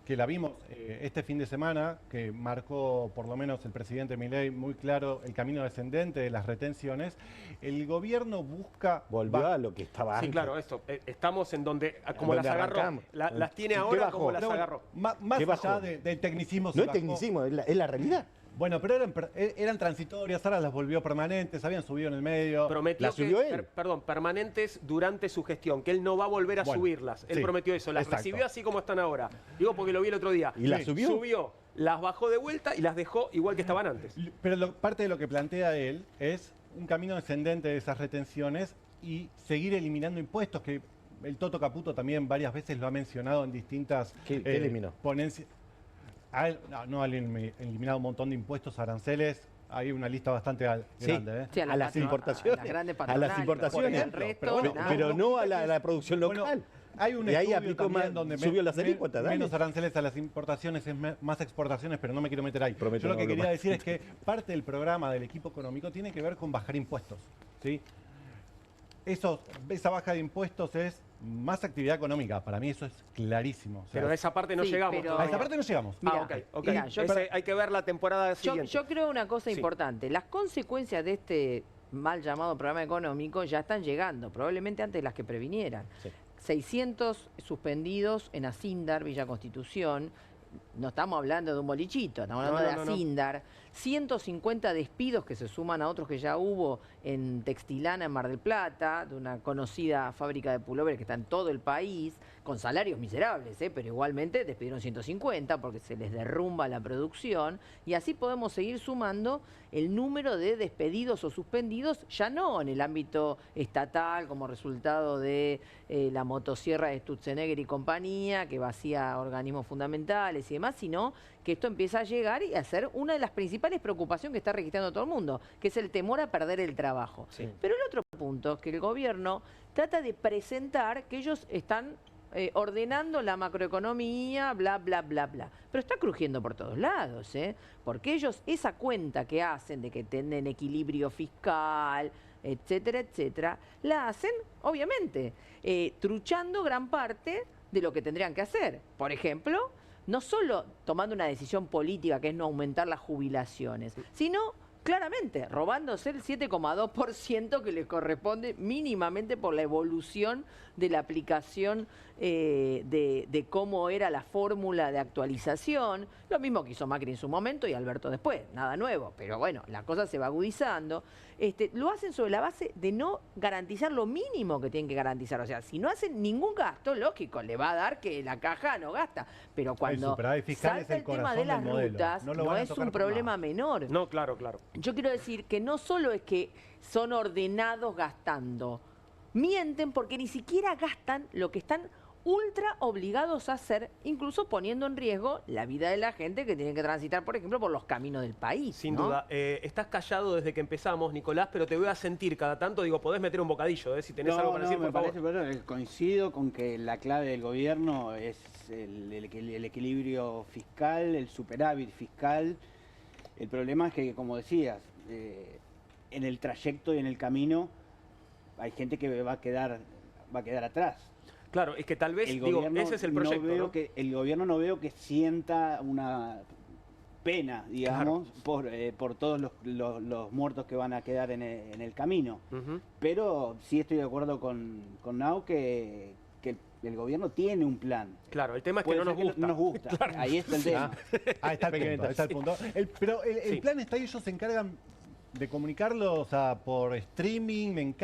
que la vimos este fin de semana, que marcó por lo menos el presidente Milei muy claro el camino descendente de las retenciones. El gobierno busca... Volvió a lo que estaba Sí, antes. claro, esto. Estamos en donde, como Donde las agarró. arrancamos. Las tiene ¿Qué ahora bajó? como las Pero bueno, agarró. más ¿Qué allá bajó? del tecnicismo... No se es bajó. tecnicismo, es la realidad. Bueno, pero eran transitorias, ahora las volvió permanentes, habían subido en el medio. Prometió La subió que, él. perdón, permanentes durante su gestión, que él no va a volver a Bueno, subirlas. Él sí, prometió eso, las exacto. recibió así como están ahora. Digo porque lo vi el otro día. ¿Y las subió? Subió, las bajó de vuelta y las dejó igual que estaban antes. Pero parte de lo que plantea él es un camino descendente de esas retenciones y seguir eliminando impuestos, que el Toto Caputo también varias veces lo ha mencionado en distintas ¿Qué eliminó? ponencias. No, ha eliminado un montón de impuestos, aranceles. Hay una lista bastante grande. Sí, A las importaciones. a las grandes A las patronales, importaciones. por ejemplo, el resto, Pero bueno, nada. Pero no a la producción Bueno, local. hay un Y ahí estudio aplicó también más, donde subió las alícuotas, dale. menos aranceles a las importaciones, es más exportaciones, pero no me quiero meter ahí. Prometo Yo lo no que hablo quería más. decir es que parte del programa del equipo económico tiene que ver con bajar impuestos. ¿Sí? Esa baja de impuestos es más actividad económica. Para mí eso es clarísimo. O sea, Pero a esa parte no sí, llegamos. pero- a esa parte no llegamos. Mira, ok. mira, yo- Hay que ver la temporada siguiente. Yo creo una cosa Sí. importante. Las consecuencias de este mal llamado programa económico ya están llegando, probablemente antes de las que previnieran. Sí. 600 suspendidos en Acindar, Villa Constitución. No estamos hablando de un bolichito, estamos hablando de Acindar. 150 despidos que se suman a otros que ya hubo en Textilana, en Mar del Plata, de una conocida fábrica de pullovers que está en todo el país, con salarios miserables, pero igualmente despidieron 150 porque se les derrumba la producción. Y así podemos seguir sumando el número de despedidos o suspendidos, ya no en el ámbito estatal como resultado de la motosierra de Stutzenegger y compañía, que vacía organismos fundamentales y demás, sino que esto empieza a llegar y a ser una de las principales preocupaciones que está registrando todo el mundo, que es el temor a perder el trabajo. Sí. Pero el otro punto es que el gobierno trata de presentar que ellos están ordenando la macroeconomía, bla, bla, bla, bla. Pero está crujiendo por todos lados, porque ellos esa cuenta que hacen de que tienen equilibrio fiscal, etcétera, etcétera, la hacen, obviamente, truchando gran parte de lo que tendrían que hacer. Por ejemplo, no solo tomando una decisión política que es no aumentar las jubilaciones, sino claramente robándose el 7,2% que les corresponde mínimamente por la evolución de la aplicación de cómo era la fórmula de actualización. Lo mismo que hizo Macri en su momento y Alberto después, nada nuevo, pero bueno, la cosa se va agudizando. Lo hacen sobre la base de no garantizar lo mínimo que tienen que garantizar. O sea, si no hacen ningún gasto, lógico, le va a dar que la caja no gasta. Pero cuando superávit fiscal salta es el tema corazón de las del modelo. rutas, No lo no van a es tocar un por problema nada. menor. No, claro, claro. Yo quiero decir que no solo es que son ordenados gastando, mienten porque ni siquiera gastan lo que están ultra obligados a hacer, incluso poniendo en riesgo la vida de la gente que tiene que transitar, por ejemplo, por los caminos del país. Sin ¿no? duda. Estás callado desde que empezamos, Nicolás, pero te voy a sentir cada tanto. Digo, podés meter un bocadillo, si tenés algo para decir, me por favor. parece, pero coincido con que la clave del gobierno es el equilibrio fiscal, el superávit fiscal. El problema es que, como decías, en el trayecto y en el camino hay gente que va a quedar atrás. Claro, es que tal vez, El digo, gobierno ese es el proyecto, ¿no? el gobierno no veo que sienta una pena, digamos, por todos los muertos que van a quedar en el camino. Ujú. Pero sí estoy de acuerdo con Nau que el gobierno tiene un plan. Claro, el tema es que Puede no nos ser gusta. no nos gusta. Ahí está el tema. Ahí está el punto. Ahí está el punto. Pero el Sí. plan está ahí, ellos se encargan de comunicarlo, o sea, por streaming,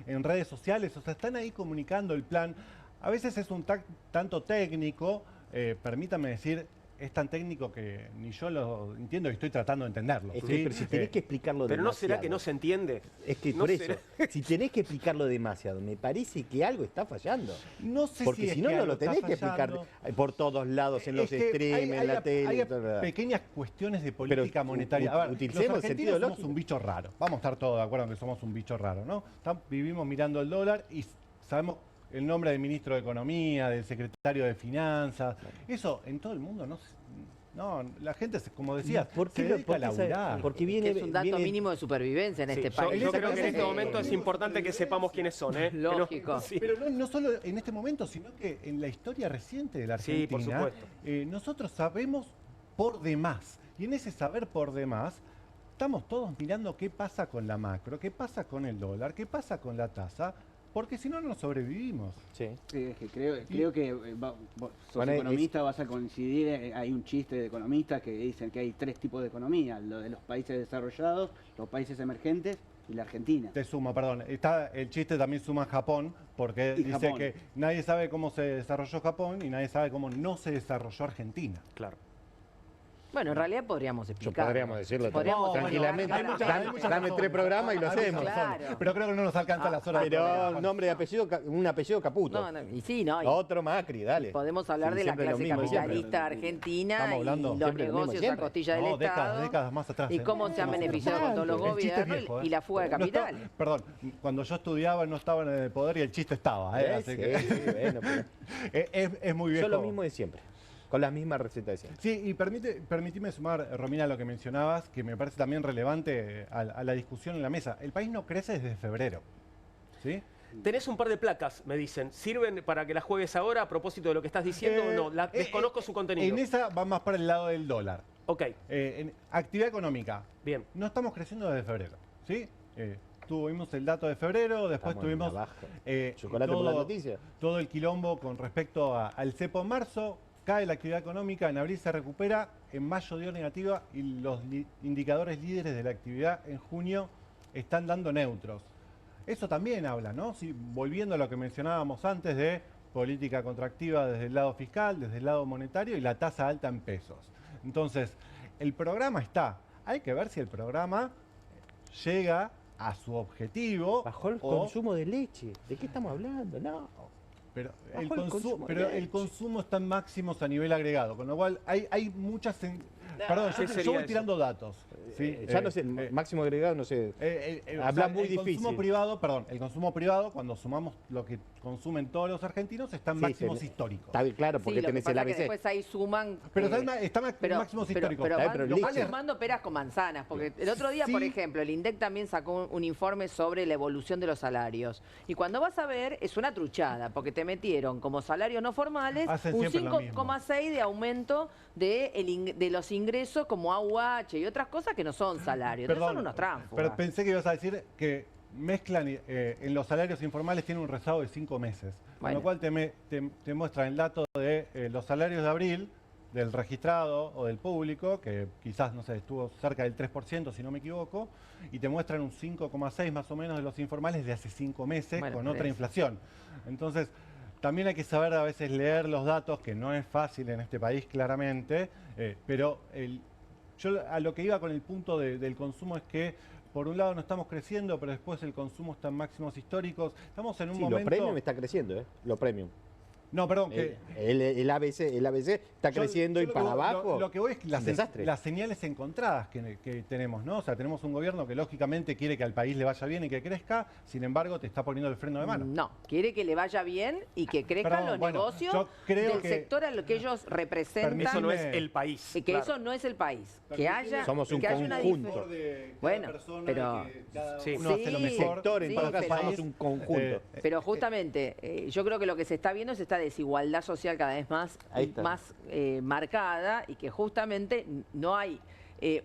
en redes sociales, o sea, están ahí comunicando el plan. A veces es un tanto técnico, permítame decir, es tan técnico que ni yo lo entiendo y estoy tratando de entenderlo. Es ¿sí? que, pero si tenés que explicarlo Pero ¿no será que no demasiado. se entiende? Es que ¿No por eso, será? si tenés que explicarlo demasiado, me parece que algo está fallando. No sé Porque si, si es no, que no algo lo tenés está que explicar fallando. por todos lados, en los Es que streams, en la tele. hay y todo, pequeñas cuestiones de política monetaria. A ver, utilicemos los el argentinos sentido somos lógico. un bicho raro. Vamos a estar todos de acuerdo en que somos un bicho raro, ¿no? Vivimos mirando el dólar y sabemos el nombre del ministro de Economía, del secretario de Finanzas. Eso en todo el mundo no, la gente, como decías, ¿Por qué se lo- dedica por a qué laburar. porque Que viene, es un dato viene- mínimo de supervivencia en Sí, este yo, país. yo creo que en este Exactamente. momento es importante que sepamos quiénes son, ¿eh? Lógico. Sí. Pero no solo en este momento, sino que en la historia reciente de la Sí, por Argentina, supuesto. nosotros sabemos por demás. Y en ese saber por demás, estamos todos mirando qué pasa con la macro, qué pasa con el dólar, qué pasa con la tasa, porque si no, no sobrevivimos. Sí. Sí, es que creo que vos sos Bueno, economista, vas a coincidir, hay un chiste de economistas que dicen que hay 3 tipos de economía, lo de los países desarrollados, los países emergentes y la Argentina. Te suma, perdón. El chiste también suma Japón, porque Y dice Japón. que nadie sabe cómo se desarrolló Japón y nadie sabe cómo no se desarrolló Argentina. Claro. Bueno, en realidad podríamos explicar. Podríamos decirlo Podríamos tranquilamente. hay muchas Dame razones. 3 programas y lo Hay muchas hacemos. razones. Claro. Pero creo que no nos alcanza las horas de Pero programa. nombre y apellido, un apellido Caputo. No, no, y sí, no. y Otro Macri, dale. podemos hablar Sí, de la siempre lo clase mismo, siempre. capitalista argentina Estamos hablando y los siempre lo mismo, negocios a siempre. costilla del No, Estado. décadas más atrás. Y cómo se han beneficiado con todos los El chiste es gobiernos viejo, y la fuga de No está- capitales. perdón, cuando yo estudiaba no estaban en el poder y el chiste estaba, ¿eh? Así Sí, que sí, bueno, pero es muy viejo. yo lo mismo de siempre. Con las mismas recetas de siempre. Sí, y permitime sumar, Romina, lo que mencionabas, que me parece también relevante a la discusión en la mesa. El país no crece desde febrero, ¿sí? Tenés un par de placas, me dicen. ¿Sirven para que las juegues ahora a propósito de lo que estás diciendo o no? Desconozco su contenido. En esa va más para el lado del dólar. Ok. En actividad económica. Bien. No estamos creciendo desde febrero, ¿sí? Tuvimos el dato de febrero, después tuvimos chocolate por la noticia. Todo el quilombo con respecto al cepo en marzo. Cae la actividad económica, en abril se recupera, en mayo dio negativa y los indicadores líderes de la actividad en junio están dando neutros. Eso también habla, ¿no? Si, volviendo a lo que mencionábamos antes de política contractiva desde el lado fiscal, desde el lado monetario y la tasa alta en pesos. Entonces, el programa está. Hay que ver si el programa llega a su objetivo. Bajó el consumo de leche. ¿De qué estamos hablando? No. Pero el consumo está en máximos a nivel agregado, con lo cual hay muchas... Perdón, yo voy tirando datos. ¿sí? Ya no sé, máximo agregado, no sé. Habla muy difícil. El consumo privado, cuando sumamos lo que consumen todos los argentinos, está en máximos históricos. Está bien, claro, porque tenés el ABC. Después ahí suman... Pero está en máximos históricos. Pero van sumando peras con manzanas, porque el otro día, por ejemplo, el INDEC también sacó un informe sobre la evolución de los salarios. Y cuando vas a ver, es una truchada, porque te metieron como salarios no formales un 5,6 de aumento de los ingresos como AUH y otras cosas que no son salarios. Entonces son unos tránsfugas. Pero pensé que ibas a decir que mezclan en los salarios informales tienen un rezago de 5 meses. Bueno. Con lo cual te muestran el dato de los salarios de abril, del registrado o del público, que quizás, no sé, estuvo cerca del 3%, si no me equivoco, y te muestran un 5,6 más o menos de los informales de hace 5 meses con otra inflación. Entonces, también hay que saber a veces leer los datos, que no es fácil en este país claramente, pero yo a lo que iba con el punto del consumo es que por un lado no estamos creciendo, pero después el consumo está en máximos históricos. Estamos en un momento... Lo premium está creciendo, Lo premium. No, perdón. El ABC está creciendo y para abajo. Lo que voy es las señales encontradas que tenemos, ¿no? O sea, tenemos un gobierno que lógicamente quiere que al país le vaya bien y que crezca, sin embargo, te está poniendo el freno de mano. No, quiere que le vaya bien y que crezcan los negocios del sector a lo que ellos representan. Eso no es el país. Y que eso no es el país. Que haya, somos un conjunto. Bueno, pero uno hace lo mejor. En todo caso, somos un conjunto. Pero justamente, yo creo que lo que se está viendo es esta desigualdad social cada vez más marcada y que justamente no hay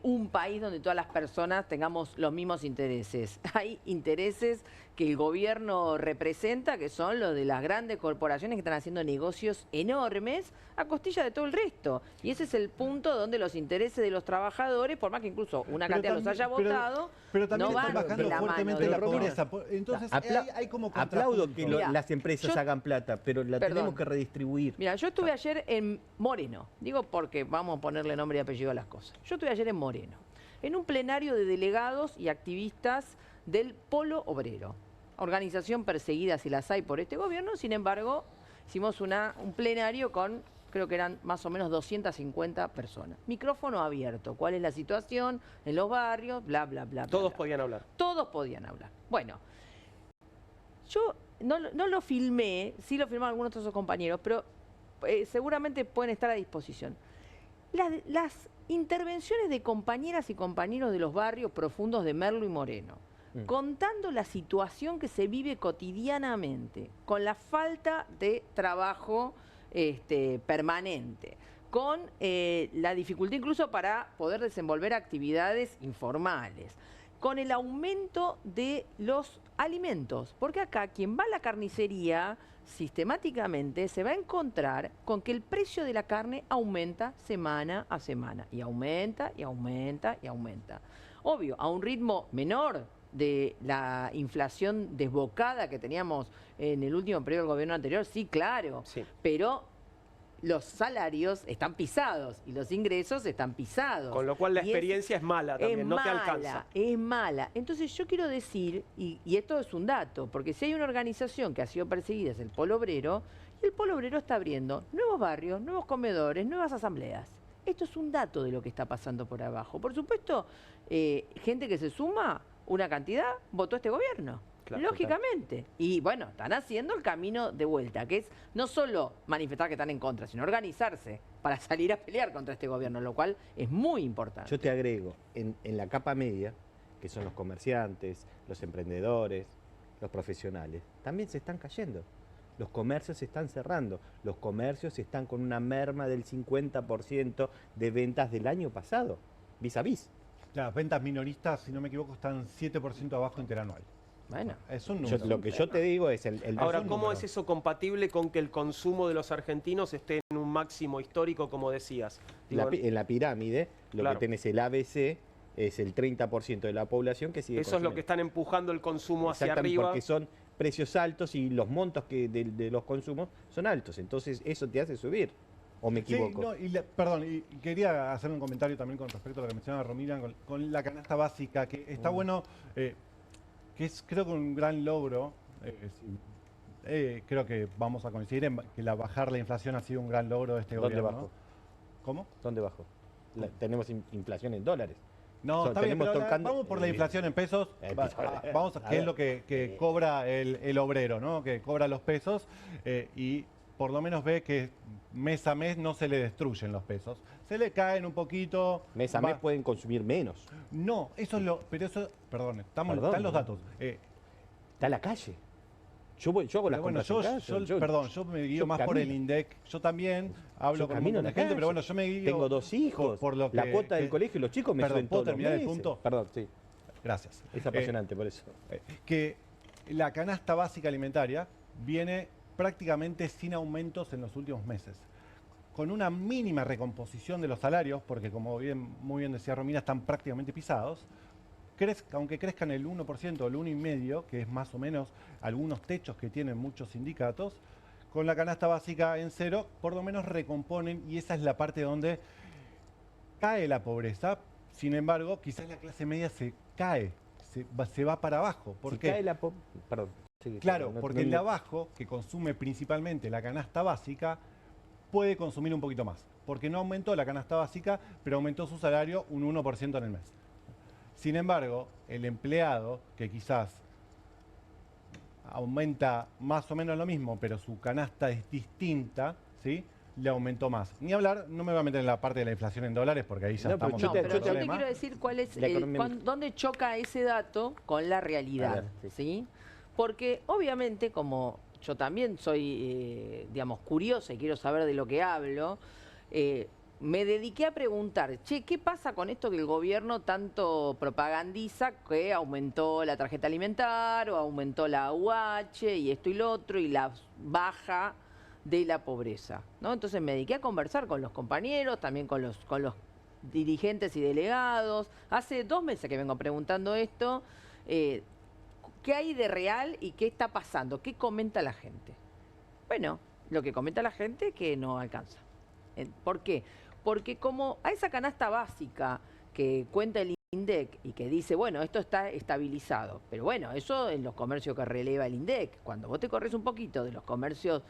un país donde todas las personas tengamos los mismos intereses. Hay intereses que el gobierno representa, que son los de las grandes corporaciones que están haciendo negocios enormes a costilla de todo el resto. Y ese es el punto donde los intereses de los trabajadores, por más que incluso una cantidad los haya votado, no van bajando de la fuertemente mano. La pobreza. Entonces hay como aplaudo que las empresas hagan plata, pero la tenemos que redistribuir. Mira, yo estuve ayer en Moreno, digo porque vamos a ponerle nombre y apellido a las cosas. Yo estuve ayer en Moreno, en un plenario de delegados y activistas del Polo Obrero, organización perseguida si las hay por este gobierno. Sin embargo, hicimos un plenario con, creo que eran más o menos 250 personas. Micrófono abierto. ¿Cuál es la situación en los barrios? Bla, bla, bla. Todos podían hablar. Todos podían hablar. Bueno, yo no lo filmé, sí lo filmaron algunos de esos compañeros, pero seguramente pueden estar a disposición. Las intervenciones de compañeras y compañeros de los barrios profundos de Merlo y Moreno, contando la situación que se vive cotidianamente, con la falta de trabajo permanente, con la dificultad incluso para poder desenvolver actividades informales, con el aumento de los alimentos, porque acá quien va a la carnicería sistemáticamente se va a encontrar con que el precio de la carne aumenta semana a semana, y aumenta, y aumenta, y aumenta. Obvio, a un ritmo menor de la inflación desbocada que teníamos en el último periodo del gobierno anterior, sí, claro, pero los salarios están pisados y los ingresos están pisados. Con lo cual la experiencia es mala también, no te alcanza. Es mala. Entonces yo quiero decir, y esto es un dato, porque si hay una organización que ha sido perseguida, es el Polo Obrero, y el Polo Obrero está abriendo nuevos barrios, nuevos comedores, nuevas asambleas. Esto es un dato de lo que está pasando por abajo. Por supuesto, gente que se suma, una cantidad, votó este gobierno. Claro, lógicamente. Total. Y bueno, están haciendo el camino de vuelta, que es no solo manifestar que están en contra, sino organizarse para salir a pelear contra este gobierno, lo cual es muy importante. Yo te agrego, en la capa media, que son los comerciantes, los emprendedores, los profesionales, también se están cayendo. Los comercios se están cerrando, los comercios están con una merma del 50% de ventas del año pasado, vis a vis. Las ventas minoristas, si no me equivoco, están 7% abajo interanual. Bueno, es un número. Lo que yo te digo es Ahora, ¿cómo es eso compatible con que el consumo de los argentinos esté en un máximo histórico, como decías? Digo, en la pirámide, lo claro, que tenés el ABC es el 30% de la población que sigue eso es lo que están empujando el consumo hacia arriba. Porque son precios altos y los montos de los consumos son altos. Entonces, eso te hace subir. ¿O me equivoco? Sí, no, perdón, y quería hacer un comentario también con respecto a lo que mencionaba Romina, con la canasta básica, que está bueno, que es creo que un gran logro. Creo que vamos a coincidir en que bajar la inflación ha sido un gran logro de este gobierno. ¿Dónde bajó? ¿Cómo? ¿Dónde bajó? Tenemos inflación en dólares. No, está bien, pero vamos por la inflación en pesos, vamos a qué es lo que cobra el obrero, ¿no? Que cobra los pesos y por lo menos ve que mes a mes no se le destruyen los pesos. Se le caen un poquito. Mes a mes pueden consumir menos. No, eso es lo... Pero eso, perdón, están los datos. Está en la calle. Yo hago las compras en casa. Perdón, yo me guío más por el INDEC. Yo también hablo con mucha gente, pero bueno, yo me guío... Tengo 2 hijos. Por lo que, la cuota del colegio y los chicos me suben todos los meses. ¿Puedo terminar el punto? Perdón, sí. Gracias. Es apasionante por eso. Que la canasta básica alimentaria viene prácticamente sin aumentos en los últimos meses. Con una mínima recomposición de los salarios, porque como muy bien decía Romina, están prácticamente pisados, aunque crezcan el 1% o el 1,5%, que es más o menos algunos techos que tienen muchos sindicatos, con la canasta básica en cero, por lo menos recomponen, y esa es la parte donde cae la pobreza. Sin embargo, quizás la clase media se cae, se va para abajo. ¿Por qué? Cae Perdón. Sí, claro, porque el de abajo, que consume principalmente la canasta básica, puede consumir un poquito más. Porque no aumentó la canasta básica, pero aumentó su salario un 1% en el mes. Sin embargo, el empleado, que quizás aumenta más o menos lo mismo, pero su canasta es distinta, ¿sí?, le aumentó más. Ni hablar, no me voy a meter en la parte de la inflación en dólares, porque ahí ya estamos... No, pero yo te quiero decir cuál es dónde choca ese dato con la realidad, ¿sí? Porque obviamente, como yo también soy, digamos, curiosa y quiero saber de lo que hablo, me dediqué a preguntar, che, ¿qué pasa con esto que el gobierno tanto propagandiza, que aumentó la tarjeta alimentar o aumentó la UH y esto y lo otro y la baja de la pobreza, ¿no? Entonces me dediqué a conversar con los compañeros, también con los dirigentes y delegados. Hace 2 meses que vengo preguntando esto. ¿Qué hay de real y qué está pasando? ¿Qué comenta la gente? Bueno, lo que comenta la gente es que no alcanza. ¿Por qué? Porque como a esa canasta básica que cuenta el INDEC y que dice, bueno, esto está estabilizado, pero bueno, eso en los comercios que releva el INDEC. Cuando vos te corres un poquito de los comercios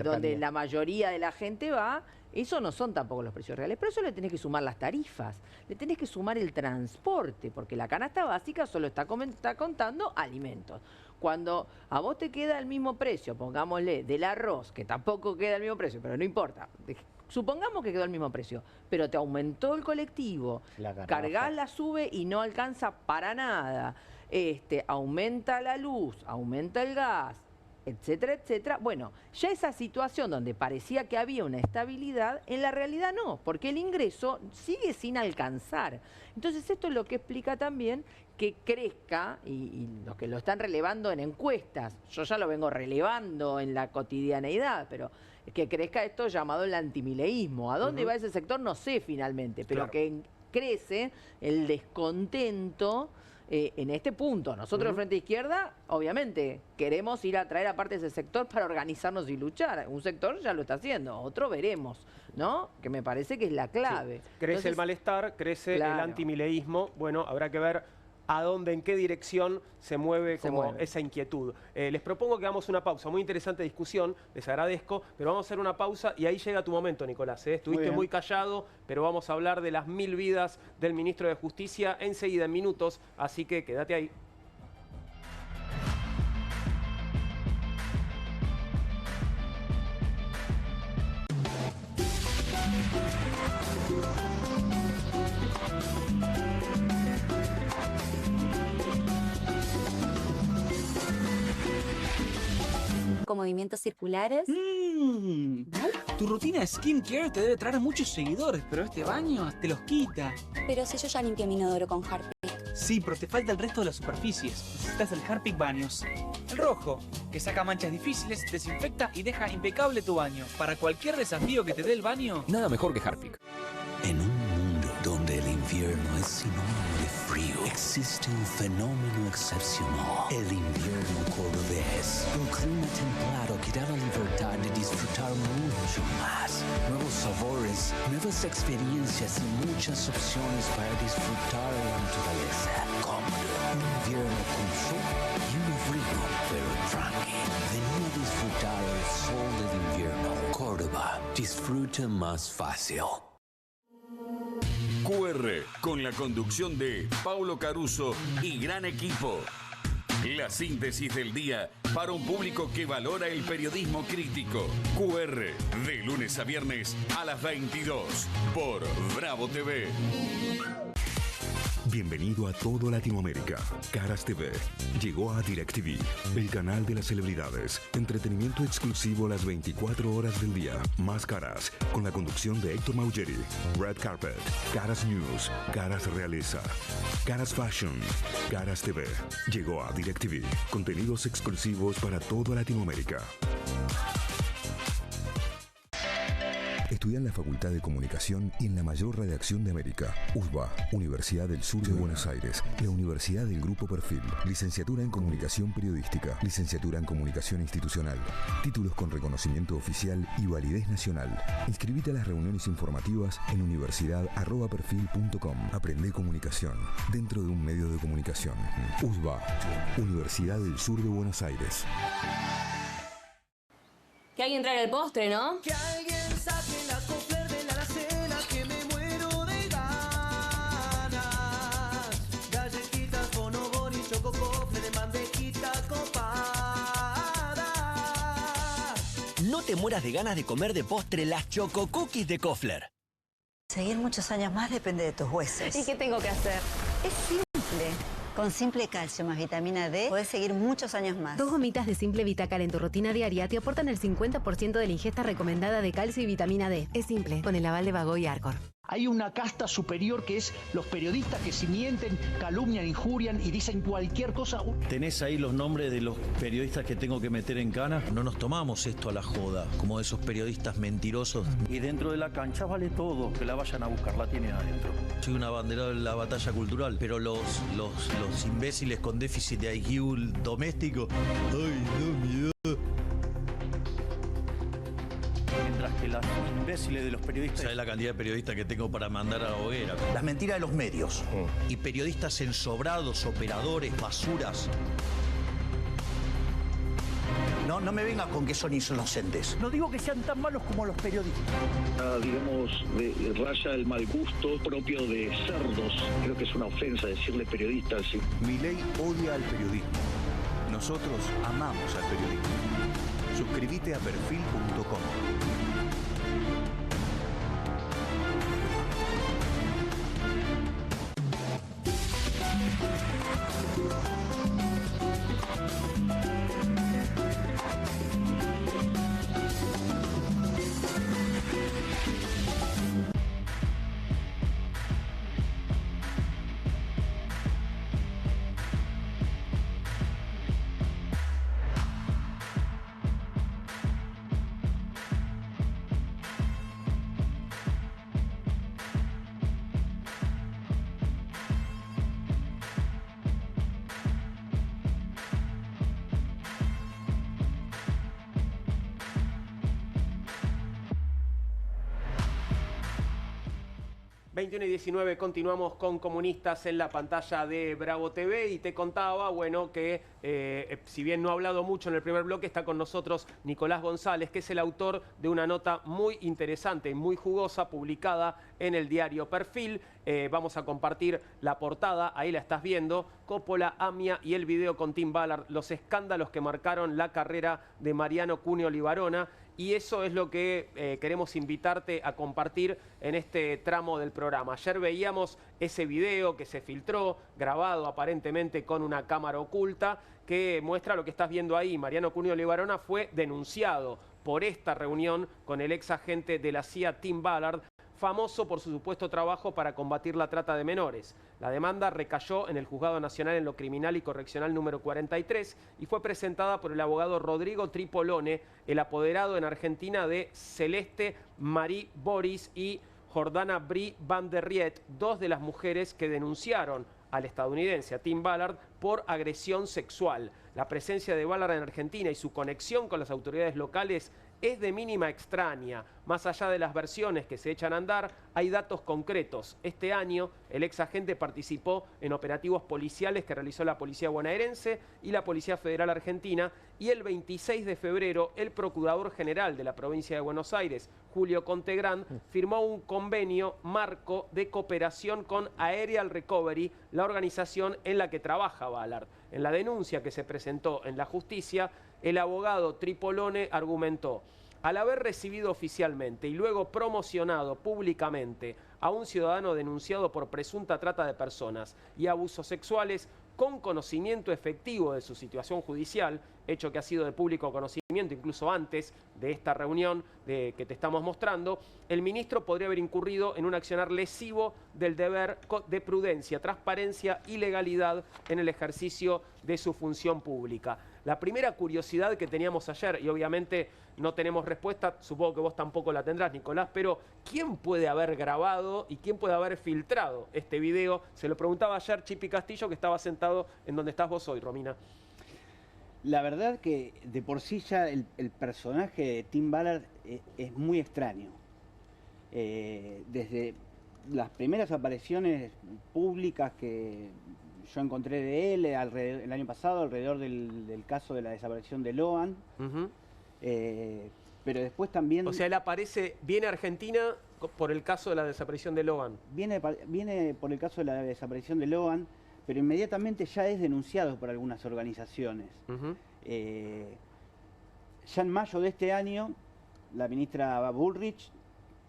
donde la mayoría de la gente va, eso no son tampoco los precios reales, pero eso le tenés que sumar las tarifas, le tenés que sumar el transporte, porque la canasta básica solo está contando alimentos. Cuando a vos te queda el mismo precio, pongámosle, del arroz, que tampoco queda el mismo precio, pero no importa, supongamos que quedó el mismo precio, pero te aumentó el colectivo, cargás la sube y no alcanza para nada, aumenta la luz, aumenta el gas, etcétera, etcétera. Bueno, ya esa situación donde parecía que había una estabilidad, en la realidad no, porque el ingreso sigue sin alcanzar. Entonces esto es lo que explica también que crezca, y los que lo están relevando en encuestas, yo ya lo vengo relevando en la cotidianeidad, pero que crezca esto llamado el antimileísmo. ¿A dónde va ese sector? No sé finalmente, pero que crece el descontento en este punto. Nosotros, Frente Izquierda, obviamente, queremos ir a traer aparte ese sector para organizarnos y luchar. Un sector ya lo está haciendo, otro veremos, ¿no? Que me parece que es la clave. Sí. Crece el malestar, crece el antimileísmo. Bueno, habrá que ver a dónde, en qué dirección se mueve esa inquietud. Les propongo que hagamos una pausa. Muy interesante discusión, les agradezco, pero vamos a hacer una pausa y ahí llega tu momento, Nicolás. Estuviste muy callado, pero vamos a hablar de las 1000 vidas del ministro de Justicia enseguida, en minutos, así que quédate ahí. con movimientos circulares. Tu rutina de skincare te debe traer muchos seguidores, pero este baño te los quita. Pero si yo ya limpié mi inodoro con Harpic. Sí, pero te falta el resto de las superficies. Necesitas el Harpic Baños. El rojo, que saca manchas difíciles, desinfecta y deja impecable tu baño. Para cualquier desafío que te dé el baño, nada mejor que Harpic. En un mundo donde el invierno es sinónimo de frío, existe un fenómeno excepcional: el invierno cordobés. Un clima templado que da la libertad de disfrutar mucho más. Nuevos sabores, nuevas experiencias y muchas opciones para disfrutar de la naturaleza. Cómodo, un invierno con sol y un frío, pero tranqui. Vení a disfrutar el sol del invierno. Córdoba, disfruta más fácil. QR, con la conducción de Paulo Caruso y gran equipo. La síntesis del día para un público que valora el periodismo crítico. QR, de lunes a viernes a las 22 por Bravo TV. Bienvenido a todo Latinoamérica. Caras TV llegó a DirecTV, el canal de las celebridades. Entretenimiento exclusivo las 24 horas del día. Más Caras, con la conducción de Héctor Maugeri. Red Carpet, Caras News, Caras Realeza, Caras Fashion, Caras TV. Llegó a DirecTV. Contenidos exclusivos para toda Latinoamérica. Estudia en la Facultad de Comunicación y en la mayor redacción de América. USBA, Universidad del Sur de Buenos Aires. La Universidad del Grupo Perfil. Licenciatura en Comunicación Periodística. Licenciatura en Comunicación Institucional. Títulos con reconocimiento oficial y validez nacional. Inscribite a las reuniones informativas en universidad@perfil.com. Aprende comunicación dentro de un medio de comunicación. USBA, Universidad del Sur de Buenos Aires. Que alguien traiga el postre, ¿no? Que alguien saque la Cofler de la alacena, que me muero de ganas. Galletitas, bonobón y choco Cofler de bandejita copada. No te mueras de ganas de comer de postre las Choco Cookies de Cofler. Seguir muchos años más depende de tus huesos. ¿Y qué tengo que hacer? Es simple. Con Simple Calcio más vitamina D, podés seguir muchos años más. 2 gomitas de Simple Vitacal en tu rutina diaria te aportan el 50% de la ingesta recomendada de calcio y vitamina D. Es simple, con el aval de Vago y Arcor. Hay una casta superior que es los periodistas que si mienten, calumnian, injurian y dicen cualquier cosa. ¿Tenés ahí los nombres de los periodistas que tengo que meter en cana? No nos tomamos esto a la joda, como esos periodistas mentirosos. Y dentro de la cancha vale todo, que la vayan a buscar, la tienen adentro. Soy un abanderado en la batalla cultural, pero los imbéciles con déficit de IQ doméstico, ¡ay, no, miedo! Mientras que los imbéciles de los periodistas... ¿Sabes la cantidad de periodistas que tengo para mandar a la hoguera? Las mentiras de los medios. Y periodistas ensobrados, operadores, basuras. No me vengas con que son inocentes. No digo que sean tan malos como los periodistas. Digamos, raya el mal gusto propio de cerdos. Creo que es una ofensa decirle periodistas. ¿Sí? Milei odia al periodismo. Nosotros amamos al periodismo. Suscríbete a perfil.com. ...21 y 19 continuamos con Comunistas en la pantalla de Bravo TV y te contaba, bueno, que si bien no ha hablado mucho en el primer bloque, está con nosotros Nicolás González, que es el autor de una nota muy interesante, muy jugosa, publicada en el diario Perfil. Vamos a compartir la portada, ahí la estás viendo, Coppola, AMIA y el video con Tim Ballard, los escándalos que marcaron la carrera de Mariano Cuneo Libarona. y eso es lo que queremos invitarte a compartir en este tramo del programa. Ayer veíamos ese video que se filtró, grabado aparentemente con una cámara oculta, que muestra lo que estás viendo ahí. Mariano Cunio Libarona fue denunciado por esta reunión con el ex agente de la CIA Tim Ballard, famoso por su supuesto trabajo para combatir la trata de menores. La demanda recayó en el Juzgado Nacional en lo Criminal y Correccional número 43 y fue presentada por el abogado Rodrigo Tripolone, el apoderado en Argentina de Celeste Marie Boris y Jordana Brie Van der Riet, dos de las mujeres que denunciaron al estadounidense, a Tim Ballard, por agresión sexual. La presencia de Ballard en Argentina y su conexión con las autoridades locales es de mínima extraña. Más allá de las versiones que se echan a andar, hay datos concretos. Este año, el ex agente participó en operativos policiales que realizó la Policía Bonaerense y la Policía Federal Argentina, y el 26 de febrero, el Procurador General de la Provincia de Buenos Aires, Julio Contegrán, firmó un convenio marco de cooperación con Aerial Recovery, la organización en la que trabaja Ballard. En la denuncia que se presentó en la justicia, el abogado Tripolone argumentó: al haber recibido oficialmente y luego promocionado públicamente a un ciudadano denunciado por presunta trata de personas y abusos sexuales, con conocimiento efectivo de su situación judicial, hecho que ha sido de público conocimiento incluso antes de esta reunión que te estamos mostrando, el ministro podría haber incurrido en un accionar lesivo del deber de prudencia, transparencia y legalidad en el ejercicio de su función pública. La primera curiosidad que teníamos ayer, y obviamente no tenemos respuesta, supongo que vos tampoco la tendrás, Nicolás, pero ¿quién puede haber grabado y quién puede haber filtrado este video? Se lo preguntaba ayer Chipi Castillo, que estaba sentado en donde estás vos hoy, Romina. La verdad que de por sí ya el personaje de Tim Ballard es muy extraño. Desde las primeras apariciones públicas que yo encontré de él el año pasado, alrededor del caso de la desaparición de Loan. Pero después también... O sea, él viene a Argentina por el caso de la desaparición de Loan. Viene por el caso de la desaparición de Loan, pero inmediatamente ya es denunciado por algunas organizaciones. Ya en mayo de este año, la ministra Bullrich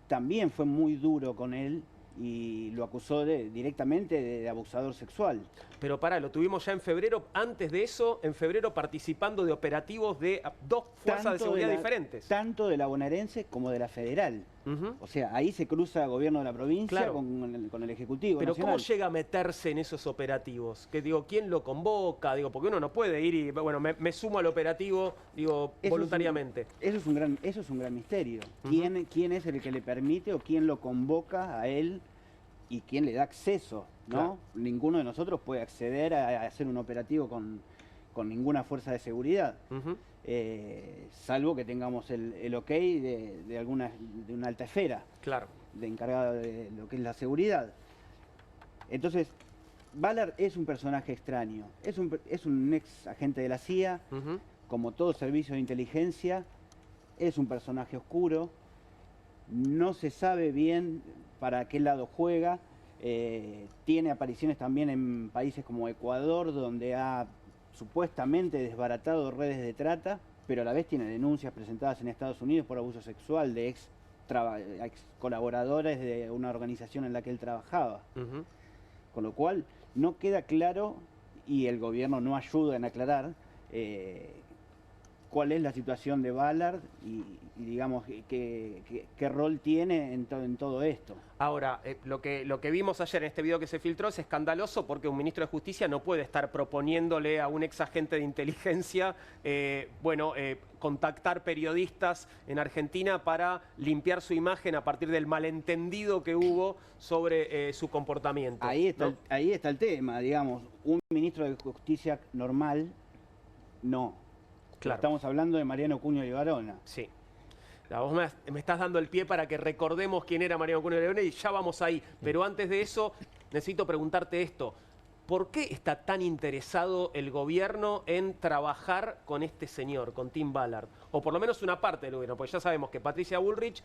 también fue muy duro con él y lo acusó directamente de abusador sexual. Pero pará, lo tuvimos ya en febrero, antes de eso, en febrero participando de operativos de dos fuerzas de seguridad diferentes. Tanto de la bonaerense como de la federal. O sea, ahí se cruza el gobierno de la provincia con el Ejecutivo Pero Nacional. ¿cómo llega a meterse en esos operativos? Que digo, ¿quién lo convoca? Digo, porque uno no puede ir y, bueno, me sumo al operativo, digo, voluntariamente. Eso es un gran misterio. ¿Quién es el que le permite o quién lo convoca a él y quién le da acceso? ¿No? Claro. Ninguno de nosotros puede acceder a hacer un operativo con ninguna fuerza de seguridad. Salvo que tengamos el ok de una alta esfera, claro, de encargada de lo que es la seguridad. Entonces, Ballard es un personaje extraño, es un ex agente de la CIA, como todo servicio de inteligencia, es un personaje oscuro, no se sabe bien para qué lado juega, tiene apariciones también en países como Ecuador, donde ha supuestamente desbaratado redes de trata, pero a la vez tiene denuncias presentadas en Estados Unidos por abuso sexual de ex colaboradores de una organización en la que él trabajaba. Con lo cual no queda claro, y el gobierno no ayuda en aclarar, cuál es la situación de Ballard y digamos, qué rol tiene en todo esto. Ahora, lo que vimos ayer en este video que se filtró es escandaloso porque un ministro de Justicia no puede estar proponiéndole a un ex agente de inteligencia, contactar periodistas en Argentina para limpiar su imagen a partir del malentendido que hubo sobre su comportamiento. Ahí está el tema, digamos, un ministro de Justicia normal, no. Claro. Estamos hablando de Mariano Cunio Libarona. Sí. Vos me estás dando el pie para que recordemos quién era Mariano Cunio Libarona y ya vamos ahí. Pero antes de eso, necesito preguntarte esto. ¿Por qué está tan interesado el gobierno en trabajar con este señor, con Tim Ballard? O por lo menos una parte del gobierno, porque ya sabemos que Patricia Bullrich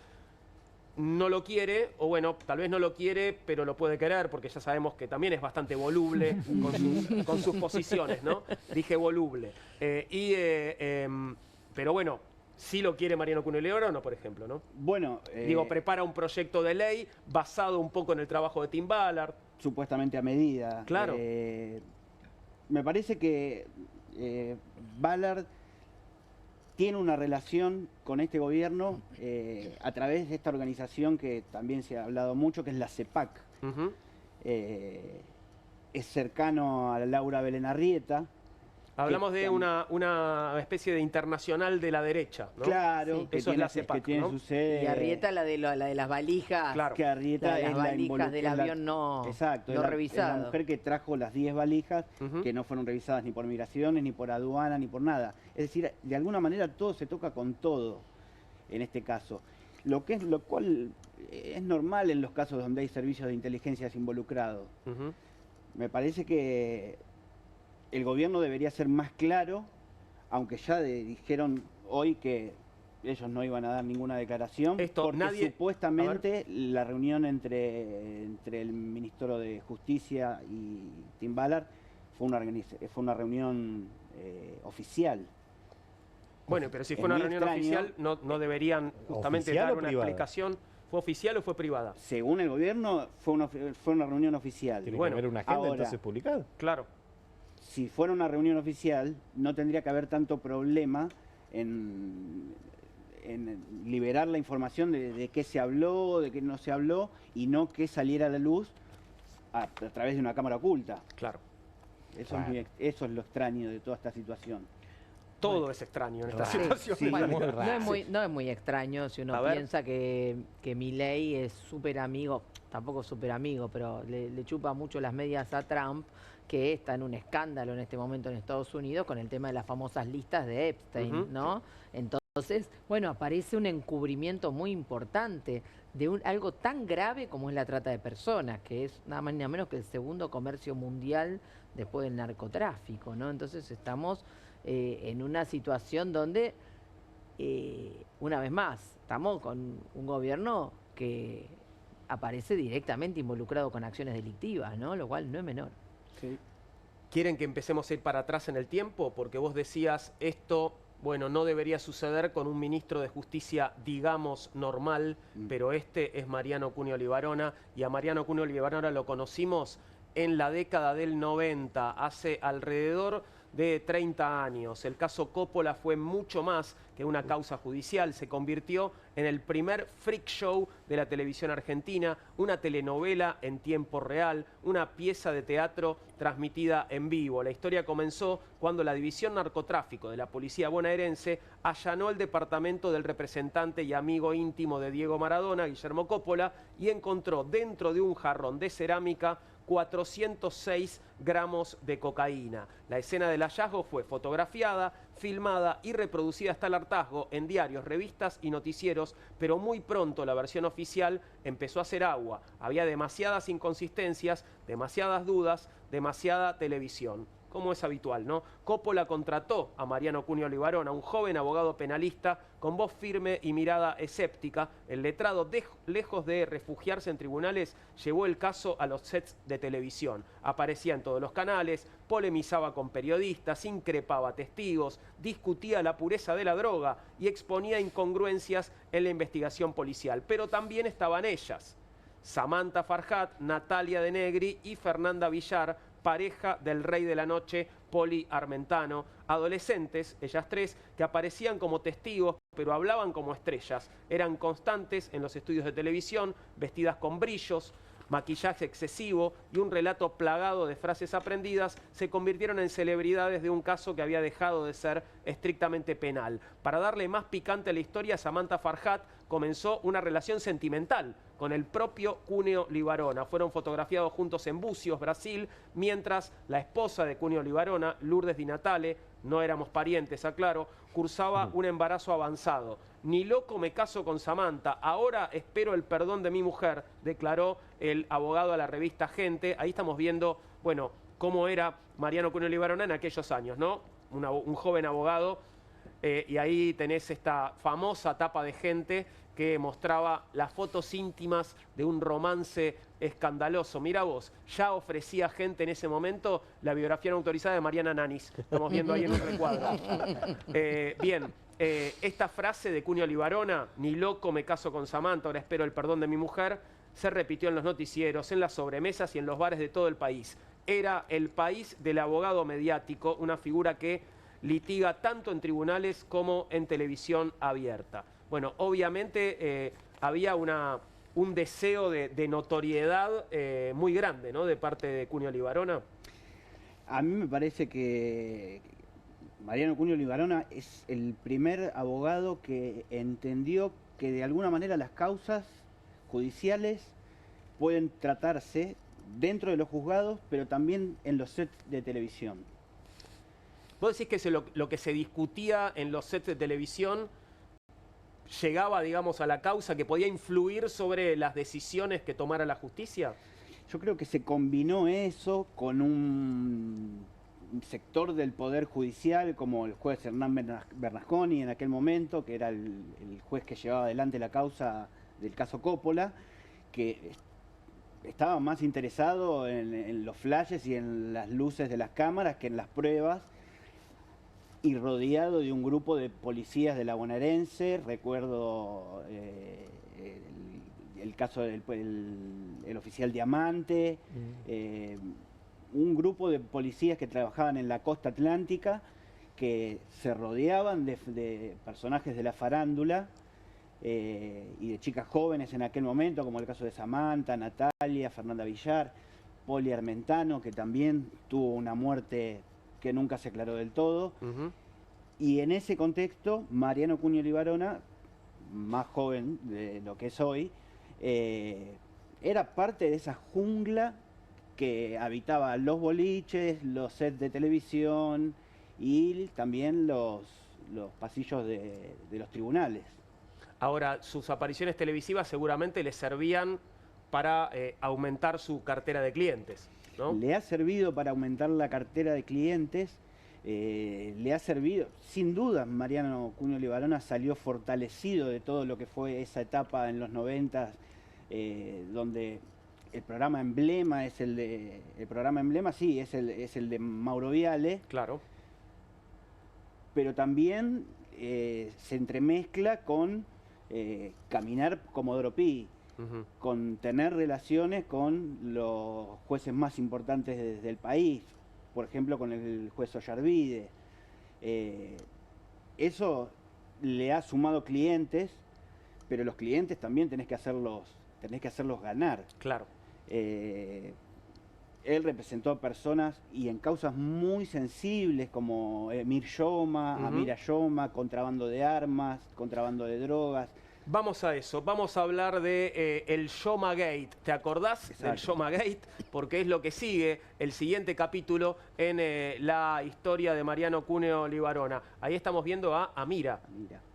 no lo quiere, o bueno, tal vez no lo quiere, pero lo puede querer, porque ya sabemos que también es bastante voluble con sus posiciones, ¿no? Dije voluble. Pero bueno, Sí lo quiere Mariano Cunio Libarona, por ejemplo, ¿no? Bueno, Digo, prepara un proyecto de ley basado un poco en el trabajo de Tim Ballard. Supuestamente a medida. Claro. Me parece que Ballard tiene una relación con este gobierno a través de esta organización que también se ha hablado mucho, que es la CEPAC. Es cercano a Laura Belén Arrieta. Hablamos de una especie de internacional de la derecha, ¿no? Claro, sí, eso es la CEPAC, que tiene ¿no? su sede. Y Arrieta la de las valijas. Claro. Que Arrieta La de las es la valijas del es la- avión no, exacto, no es la revisado. mujer que trajo las 10 valijas que no fueron revisadas ni por migraciones, ni por aduana, ni por nada. Es decir, de alguna manera todo se toca con todo en este caso. Lo cual es normal en los casos donde hay servicios de inteligencia involucrados. Me parece que el gobierno debería ser más claro, aunque ya dijeron hoy que ellos no iban a dar ninguna declaración, porque supuestamente la reunión entre el ministro de Justicia y Tim Ballard fue una reunión oficial. Bueno, pero si Es fue una muy reunión extraño. oficial, no deberían justamente ¿Oficial dar o una privada? explicación. ¿Fue oficial o fue privada? Según el gobierno, fue una reunión oficial. Tiene que haber una agenda ahora, entonces publicada. Claro. Si fuera una reunión oficial, no tendría que haber tanto problema en liberar la información de qué se habló, de qué no se habló, y no que saliera a la luz a través de una cámara oculta. Claro. Eso es lo extraño de toda esta situación. Todo es extraño en esta Sí, situación. sí, Bueno, muy no, raro. es muy extraño si uno A ver. piensa que Milei es súper amigo, tampoco súper amigo, pero le chupa mucho las medias a Trump, que está en un escándalo en este momento en Estados Unidos con el tema de las famosas listas de Epstein, ¿no? Entonces, bueno, aparece un encubrimiento muy importante de algo tan grave como es la trata de personas, que es nada más ni nada menos que el segundo comercio mundial después del narcotráfico, ¿no? Entonces estamos en una situación donde, una vez más, estamos con un gobierno que aparece directamente involucrado con acciones delictivas, ¿no? Lo cual no es menor. ¿Quieren que empecemos a ir para atrás en el tiempo? Porque vos decías, esto, bueno, no debería suceder con un ministro de Justicia, digamos, normal, pero este es Mariano Cunio Libarona, y a Mariano Cunio Libarona lo conocimos en la década del 90, hace alrededor de 30 años. El caso Coppola fue mucho más que una causa judicial, se convirtió en el primer freak show de la televisión argentina, una telenovela en tiempo real, una pieza de teatro transmitida en vivo. La historia comenzó cuando la División Narcotráfico de la Policía Bonaerense allanó el departamento del representante y amigo íntimo de Diego Maradona, Guillermo Coppola, y encontró dentro de un jarrón de cerámica 406 gramos de cocaína. La escena del hallazgo fue fotografiada, filmada y reproducida hasta el hartazgo en diarios, revistas y noticieros, pero muy pronto la versión oficial empezó a hacer agua. Había demasiadas inconsistencias, demasiadas dudas, demasiada televisión. Como es habitual, ¿no? Coppola contrató a Mariano Cunio Libarona, un joven abogado penalista con voz firme y mirada escéptica. El letrado, lejos de refugiarse en tribunales, llevó el caso a los sets de televisión. Aparecía en todos los canales, polemizaba con periodistas, increpaba testigos, discutía la pureza de la droga y exponía incongruencias en la investigación policial. Pero también estaban ellas: Samantha Farhat, Natalia De Negri y Fernanda Villar, pareja del rey de la noche, Poli Armentano, adolescentes, ellas tres, que aparecían como testigos, pero hablaban como estrellas. Eran constantes en los estudios de televisión, vestidas con brillos, maquillaje excesivo y un relato plagado de frases aprendidas. Se convirtieron en celebridades de un caso que había dejado de ser estrictamente penal. Para darle más picante a la historia, Samantha Farhat comenzó una relación sentimental con el propio Cunio Libarona. Fueron fotografiados juntos en Bucios, Brasil, mientras la esposa de Cunio Libarona, Lourdes Di Natale, no éramos parientes, aclaro, cursaba un embarazo avanzado. Ni loco me caso con Samantha, ahora espero el perdón de mi mujer, declaró el abogado a la revista Gente. Ahí estamos viendo, bueno, cómo era Mariano Cunio Libarona en aquellos años, ¿no? Un joven abogado, y ahí tenés esta famosa tapa de Gente que mostraba las fotos íntimas de un romance escandaloso. Mira vos, ya ofrecía Gente en ese momento la biografía no autorizada de Mariana Nanis. Estamos viendo ahí en un recuadro. Bien, esta frase de Cunio Libarona, ni loco me caso con Samantha, ahora espero el perdón de mi mujer, se repitió en los noticieros, en las sobremesas y en los bares de todo el país. Era el país del abogado mediático, una figura que litiga tanto en tribunales como en televisión abierta. Bueno, obviamente había un deseo de notoriedad muy grande, ¿no?, de parte de Cunio Libarona. A mí me parece que Mariano Cunio Libarona es el primer abogado que entendió que de alguna manera las causas judiciales pueden tratarse dentro de los juzgados, pero también en los sets de televisión. ¿Vos decís que lo que se discutía en los sets de televisión llegaba, digamos, a la causa, que podía influir sobre las decisiones que tomara la justicia? Yo creo que se combinó eso con un sector del Poder Judicial, como el juez Hernán Bernasconi en aquel momento, que era el juez que llevaba adelante la causa del caso Coppola, que estaba más interesado en los flashes y en las luces de las cámaras que en las pruebas, y rodeado de un grupo de policías de la bonaerense. Recuerdo el caso del el oficial Diamante, un grupo de policías que trabajaban en la costa atlántica, que se rodeaban de personajes de la farándula y de chicas jóvenes en aquel momento, como el caso de Samantha, Natalia, Fernanda Villar, Poli Armentano, que también tuvo una muerte que nunca se aclaró del todo. Y en ese contexto, Mariano Cunio Libarona, más joven de lo que es hoy, era parte de esa jungla que habitaba los boliches, los sets de televisión y también los pasillos de los tribunales. Ahora, sus apariciones televisivas seguramente le servían para aumentar su cartera de clientes, ¿no? Le ha servido para aumentar la cartera de clientes, le ha servido, sin duda, Mariano Cunio Libarona salió fortalecido de todo lo que fue esa etapa en los 90, donde el programa emblema es el de Mauro Viale. Claro. Pero también se entremezcla con caminar Comodoro Pi, con tener relaciones con los jueces más importantes del país, por ejemplo con el juez Ollarvide. Eso le ha sumado clientes, pero los clientes también tenés que hacerlos ganar. Claro. Él representó a personas y en causas muy sensibles como Emir Yoma, Amira Yoma, contrabando de armas, contrabando de drogas. Vamos a eso, vamos a hablar de el Yoma Gate. ¿Te acordás del Yoma Gate? Porque es lo que sigue, el siguiente capítulo en la historia de Mariano Cunio Libarona. Ahí estamos viendo a Amira.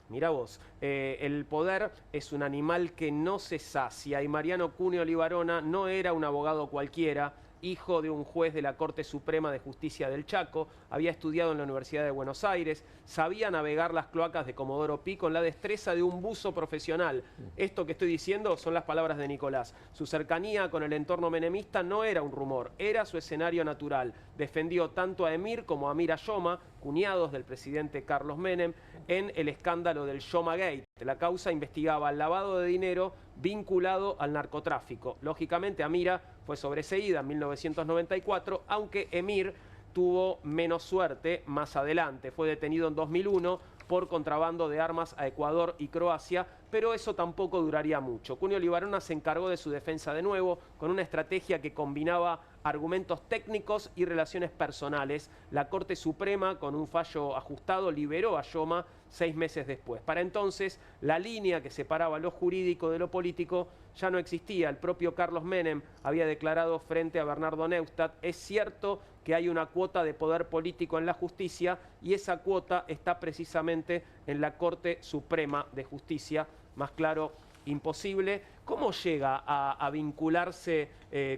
Mirá vos, el poder es un animal que no se sacia y Mariano Cunio Libarona no era un abogado cualquiera, hijo de un juez de la Corte Suprema de Justicia del Chaco, había estudiado en la Universidad de Buenos Aires, sabía navegar las cloacas de Comodoro Pi con la destreza de un buzo profesional. Esto que estoy diciendo son las palabras de Nicolás. Su cercanía con el entorno menemista no era un rumor, era su escenario natural. Defendió tanto a Emir como a Amira Yoma, cuñados del presidente Carlos Menem, en el escándalo del Yoma Gate. La causa investigaba el lavado de dinero vinculado al narcotráfico. Lógicamente, Amira fue sobreseída en 1994, aunque Emir tuvo menos suerte más adelante. Fue detenido en 2001 por contrabando de armas a Ecuador y Croacia, pero eso tampoco duraría mucho. Cunio Libarona se encargó de su defensa de nuevo, con una estrategia que combinaba argumentos técnicos y relaciones personales. La Corte Suprema, con un fallo ajustado, liberó a Yoma 6 meses después. Para entonces, la línea que separaba lo jurídico de lo político ya no existía. El propio Carlos Menem había declarado frente a Bernardo Neustadt: es cierto que hay una cuota de poder político en la justicia y esa cuota está precisamente en la Corte Suprema de Justicia. Más claro, imposible. ¿Cómo llega a vincularse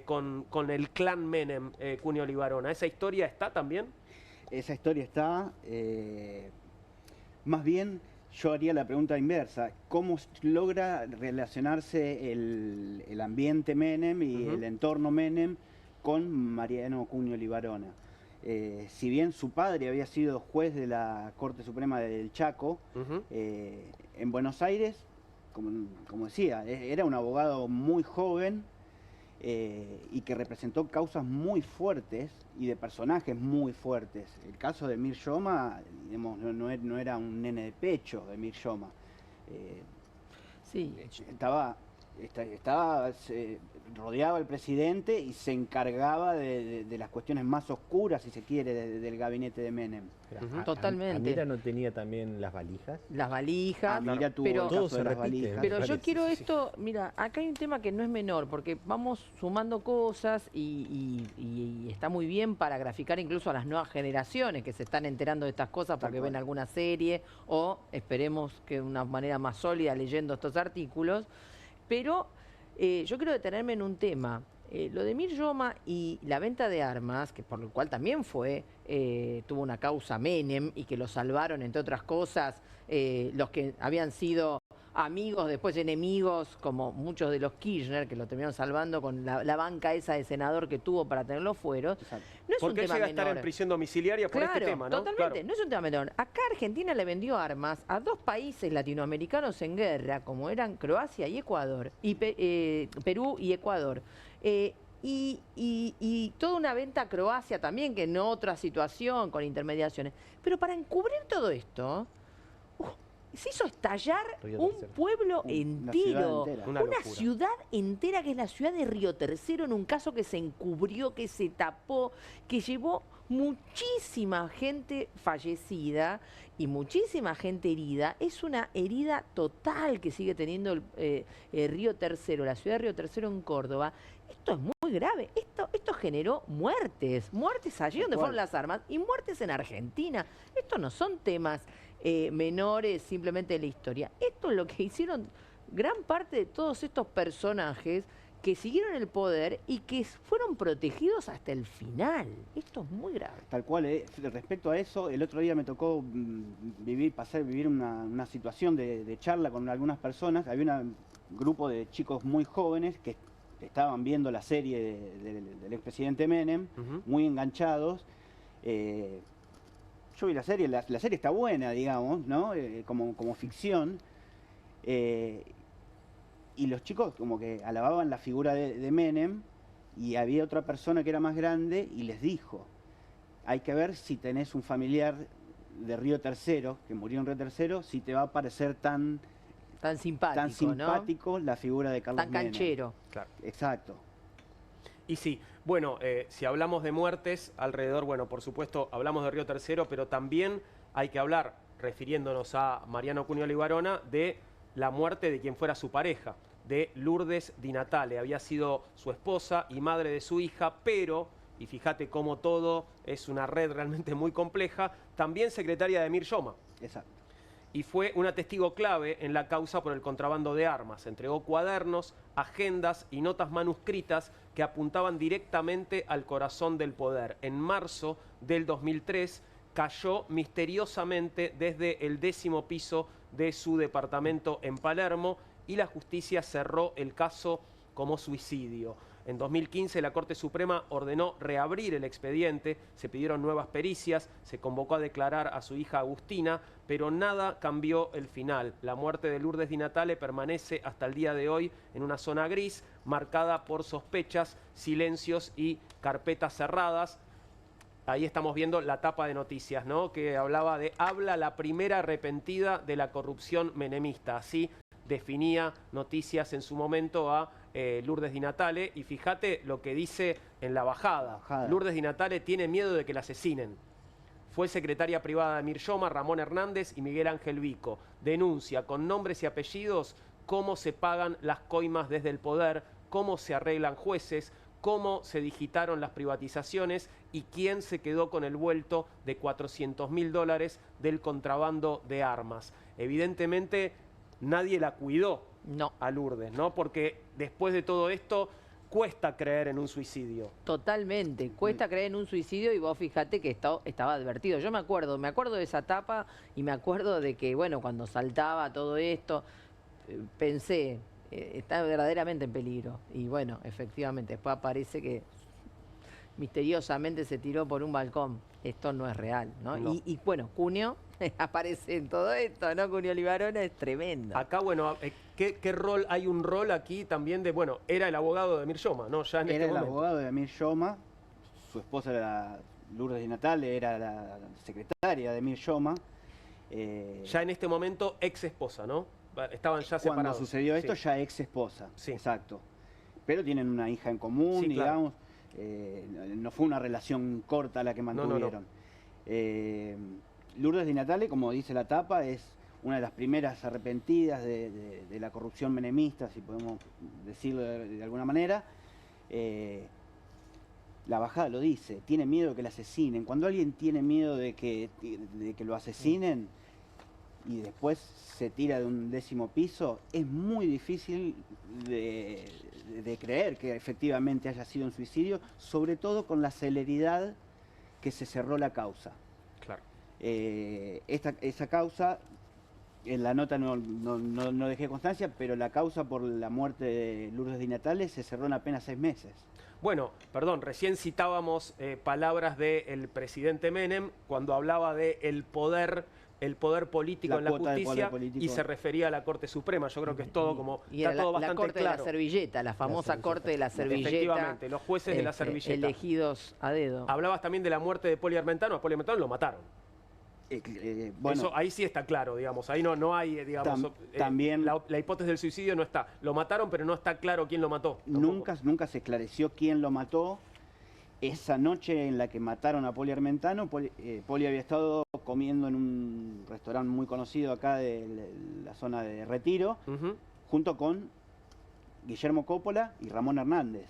con el clan Menem, Cunio Libarona? ¿Esa historia está también? Esa historia está. Más bien, yo haría la pregunta inversa. ¿Cómo logra relacionarse el ambiente Menem y el entorno Menem con Mariano Cunio Libarona? Si bien su padre había sido juez de la Corte Suprema del Chaco, en Buenos Aires, como decía, era un abogado muy joven y que representó causas muy fuertes y de personajes muy fuertes. El caso de Emir Yoma, digamos, no era un nene de pecho, de Emir Yoma. Sí. Rodeaba al presidente y se encargaba de las cuestiones más oscuras, si se quiere, del gabinete de Menem. Totalmente. ¿Amira no tenía también las valijas? Las valijas, Amira tuvo pero, el caso de las valijas. pero yo quiero esto, mira, acá hay un tema que no es menor, porque vamos sumando cosas y está muy bien para graficar incluso a las nuevas generaciones que se están enterando de estas cosas porque ven alguna serie o esperemos que de una manera más sólida leyendo estos artículos, pero yo quiero detenerme en un tema. Lo de Emir Yoma y la venta de armas, que por lo cual también tuvo una causa Menem y que lo salvaron, entre otras cosas, los que habían sido amigos, después enemigos, como muchos de los Kirchner, que lo terminaron salvando con la banca esa de senador que tuvo para tener los fueros. No es Porque un tema llega a estar menor. en prisión domiciliaria por este tema, ¿no? Totalmente, Claro. no es un tema menor. Acá Argentina le vendió armas a dos países latinoamericanos en guerra, como eran Croacia y Ecuador, y Perú y Ecuador. Y toda una venta a Croacia también, que en otra situación, con intermediaciones. Pero para encubrir todo esto, se hizo estallar un pueblo entero, Una ciudad entera, que es la ciudad de Río Tercero, en un caso que se encubrió, que se tapó, que llevó muchísima gente fallecida y muchísima gente herida. Es una herida total que sigue teniendo el Río Tercero, la ciudad de Río Tercero en Córdoba. Esto es muy grave. Esto generó muertes allí donde fueron las armas y muertes en Argentina. Estos no son temas menores simplemente de la historia. Esto es lo que hicieron gran parte de todos estos personajes que siguieron el poder y que fueron protegidos hasta el final. Esto es muy grave. Tal cual, respecto a eso, el otro día me tocó vivir una situación de charla con algunas personas. Había un grupo de chicos muy jóvenes que estaban viendo la serie del expresidente Menem, muy enganchados. Yo vi la serie está buena, digamos, ¿no? Como ficción. Y los chicos como que alababan la figura de Menem y había otra persona que era más grande y les dijo, hay que ver si tenés un familiar de Río Tercero, que murió en Río Tercero, si te va a parecer tan simpático, ¿no? La figura de Carlos Menem. Tan canchero. Claro. Exacto. Y sí, bueno, si hablamos de muertes alrededor, bueno, por supuesto, hablamos de Río Tercero, pero también hay que hablar, refiriéndonos a Mariano Cunioli y Barona, de la muerte de quien fuera su pareja, de Lourdes Di Natale. Había sido su esposa y madre de su hija, pero, y fíjate cómo todo es una red realmente muy compleja, también secretaria de Emir Yoma. Exacto. Y fue una testigo clave en la causa por el contrabando de armas. Entregó cuadernos, agendas y notas manuscritas que apuntaban directamente al corazón del poder. En marzo del 2003 cayó misteriosamente desde el 10º piso de su departamento en Palermo y la justicia cerró el caso como suicidio. En 2015 la Corte Suprema ordenó reabrir el expediente, se pidieron nuevas pericias, se convocó a declarar a su hija Agustina, pero nada cambió el final. La muerte de Lourdes Di Natale permanece hasta el día de hoy en una zona gris, marcada por sospechas, silencios y carpetas cerradas. Ahí estamos viendo la tapa de noticias, ¿no? Que hablaba de habla la primera arrepentida de la corrupción menemista. Así definía Noticias en su momento a Lourdes Di Natale. Y fíjate lo que dice en la bajada. Lourdes Di Natale tiene miedo de que la asesinen. Fue secretaria privada de Emir Yoma, Ramón Hernández y Miguel Ángel Vico. Denuncia con nombres y apellidos cómo se pagan las coimas desde el poder, cómo se arreglan jueces, cómo se digitaron las privatizaciones y quién se quedó con el vuelto de $400.000 del contrabando de armas. Evidentemente nadie la cuidó a Lourdes, ¿no? Porque después de todo esto cuesta creer en un suicidio. Totalmente, cuesta creer en un suicidio y vos fíjate que estaba advertido. Yo me acuerdo de esa etapa y me acuerdo de que, bueno, cuando saltaba todo esto, pensé, está verdaderamente en peligro. Y bueno, efectivamente, después aparece que misteriosamente se tiró por un balcón. Esto no es real, ¿no? No. Y bueno, Cunio aparece en todo esto, ¿no? Cunio Libarona es tremendo. Acá, bueno, ¿qué rol? Hay un rol aquí también de, bueno, era el abogado de Emir Yoma, ¿no? Ya en Era este el momento. abogado de Emir Yoma, su esposa era Lourdes Di Natale, era la secretaria de Emir Yoma. Ya en este momento, ex esposa, ¿no? Estaban ya separados. Cuando sucedió esto, Sí. ya ex esposa. Sí. Exacto. Pero tienen una hija en común, Sí, claro. digamos. No fue una relación corta la que mantuvieron. Lourdes Di Natale, como dice la tapa, es una de las primeras arrepentidas de la corrupción menemista, si podemos decirlo de alguna manera. La bajada lo dice, tiene miedo de que la asesinen. Cuando alguien tiene miedo de que lo asesinen y después se tira de un 10º piso, es muy difícil de creer que efectivamente haya sido un suicidio, sobre todo con la celeridad que se cerró la causa. Claro. Esa causa, en la nota no dejé constancia, pero la causa por la muerte de Lourdes Di Natale se cerró en apenas 6 meses. Bueno, perdón, recién citábamos palabras del presidente Menem cuando hablaba de el poder político en la cuota de justicia poder político. y se refería a la Corte Suprema. Yo creo que es todo como Y está era todo la bastante corte claro. de la servilleta, la famosa corte de la servilleta. Efectivamente, los jueces de la servilleta. Elegidos a dedo. Hablabas también de la muerte de Poli Armentano. A Poli Armentano lo mataron. Bueno, Eso, ahí sí está claro, digamos. Ahí no hay, digamos, también la hipótesis del suicidio no está. Lo mataron, pero no está claro quién lo mató. nunca se esclareció quién lo mató. Esa noche en la que mataron a Poli Armentano, Poli había estado comiendo en un restaurante muy conocido acá de la zona de Retiro, junto con Guillermo Coppola y Ramón Hernández.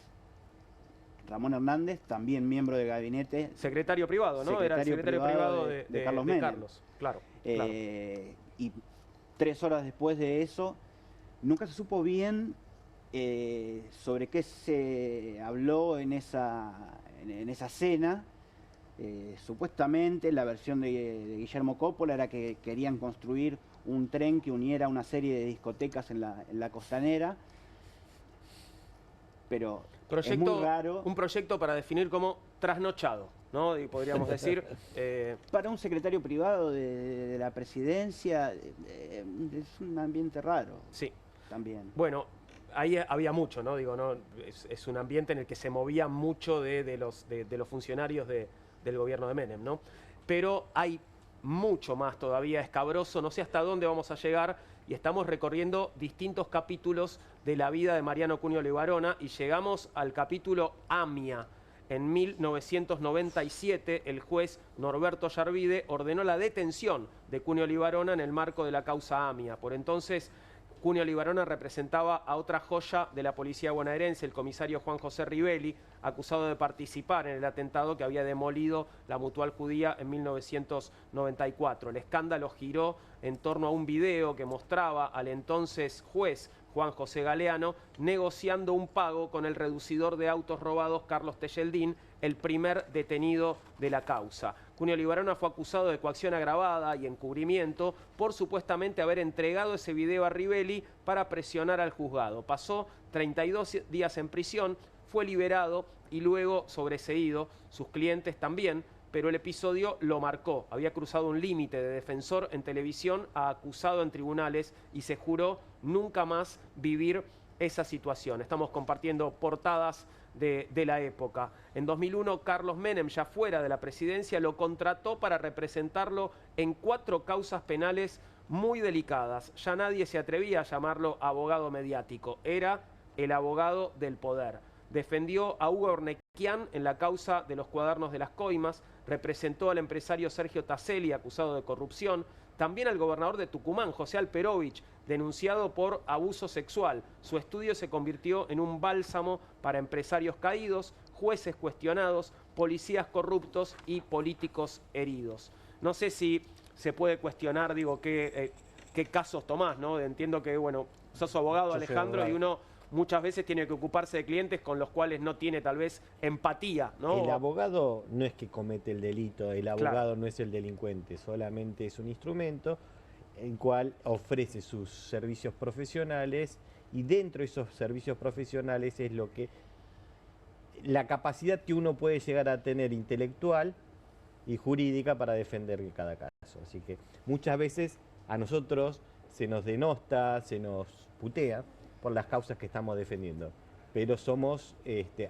Ramón Hernández, también miembro de gabinete. Secretario privado, ¿no? Era el secretario privado de Carlos Menem. Claro. Y 3 horas después de eso, nunca se supo bien sobre qué se habló en esa cena. Supuestamente la versión de Guillermo Coppola era que querían construir un tren que uniera una serie de discotecas en la costanera, pero es muy raro. Un proyecto para definir como trasnochado, ¿no? Y podríamos decir. Para un secretario privado de la presidencia es un ambiente raro. Sí. También. Bueno, ahí había mucho, ¿no? Digo, no, es un ambiente en el que se movía mucho de los funcionarios del gobierno de Menem, ¿no? Pero hay mucho más todavía escabroso, no sé hasta dónde vamos a llegar, y estamos recorriendo distintos capítulos de la vida de Mariano Cunio Libarona y llegamos al capítulo AMIA. En 1997, el juez Norberto Yarvide ordenó la detención de Cunio Libarona en el marco de la causa AMIA. Por entonces, Cunio Libarona representaba a otra joya de la policía bonaerense, el comisario Juan José Rivelli, acusado de participar en el atentado que había demolido la Mutual Judía en 1994. El escándalo giró en torno a un video que mostraba al entonces juez Juan José Galeano negociando un pago con el reducidor de autos robados Carlos Tejeldín, el primer detenido de la causa. Cunio Libarona fue acusado de coacción agravada y encubrimiento por supuestamente haber entregado ese video a Rivelli para presionar al juzgado. Pasó 32 días en prisión, fue liberado y luego sobreseído, sus clientes también, pero el episodio lo marcó. Había cruzado un límite de defensor en televisión a acusado en tribunales y se juró nunca más vivir esa situación. Estamos compartiendo portadas de la época. En 2001, Carlos Menem, ya fuera de la presidencia, lo contrató para representarlo en 4 causas penales muy delicadas. Ya nadie se atrevía a llamarlo abogado mediático. Era el abogado del poder. Defendió a Hugo Ornequian en la causa de los cuadernos de las coimas, representó al empresario Sergio Taselli, acusado de corrupción, también al gobernador de Tucumán, José Alperovich, denunciado por abuso sexual. Su estudio se convirtió en un bálsamo para empresarios caídos, jueces cuestionados, policías corruptos y políticos heridos. No sé si se puede cuestionar, digo, qué casos tomás, ¿no? Entiendo que, bueno, sos abogado, Yo soy Alejandro, abogado. y uno muchas veces tiene que ocuparse de clientes con los cuales no tiene tal vez empatía, ¿no? El abogado no es que comete el delito, el abogado no es el delincuente, solamente es un instrumento en cual ofrece sus servicios profesionales y dentro de esos servicios profesionales es lo que la capacidad que uno puede llegar a tener intelectual y jurídica para defender cada caso. Así que muchas veces a nosotros se nos denosta, se nos putea por las causas que estamos defendiendo, pero somos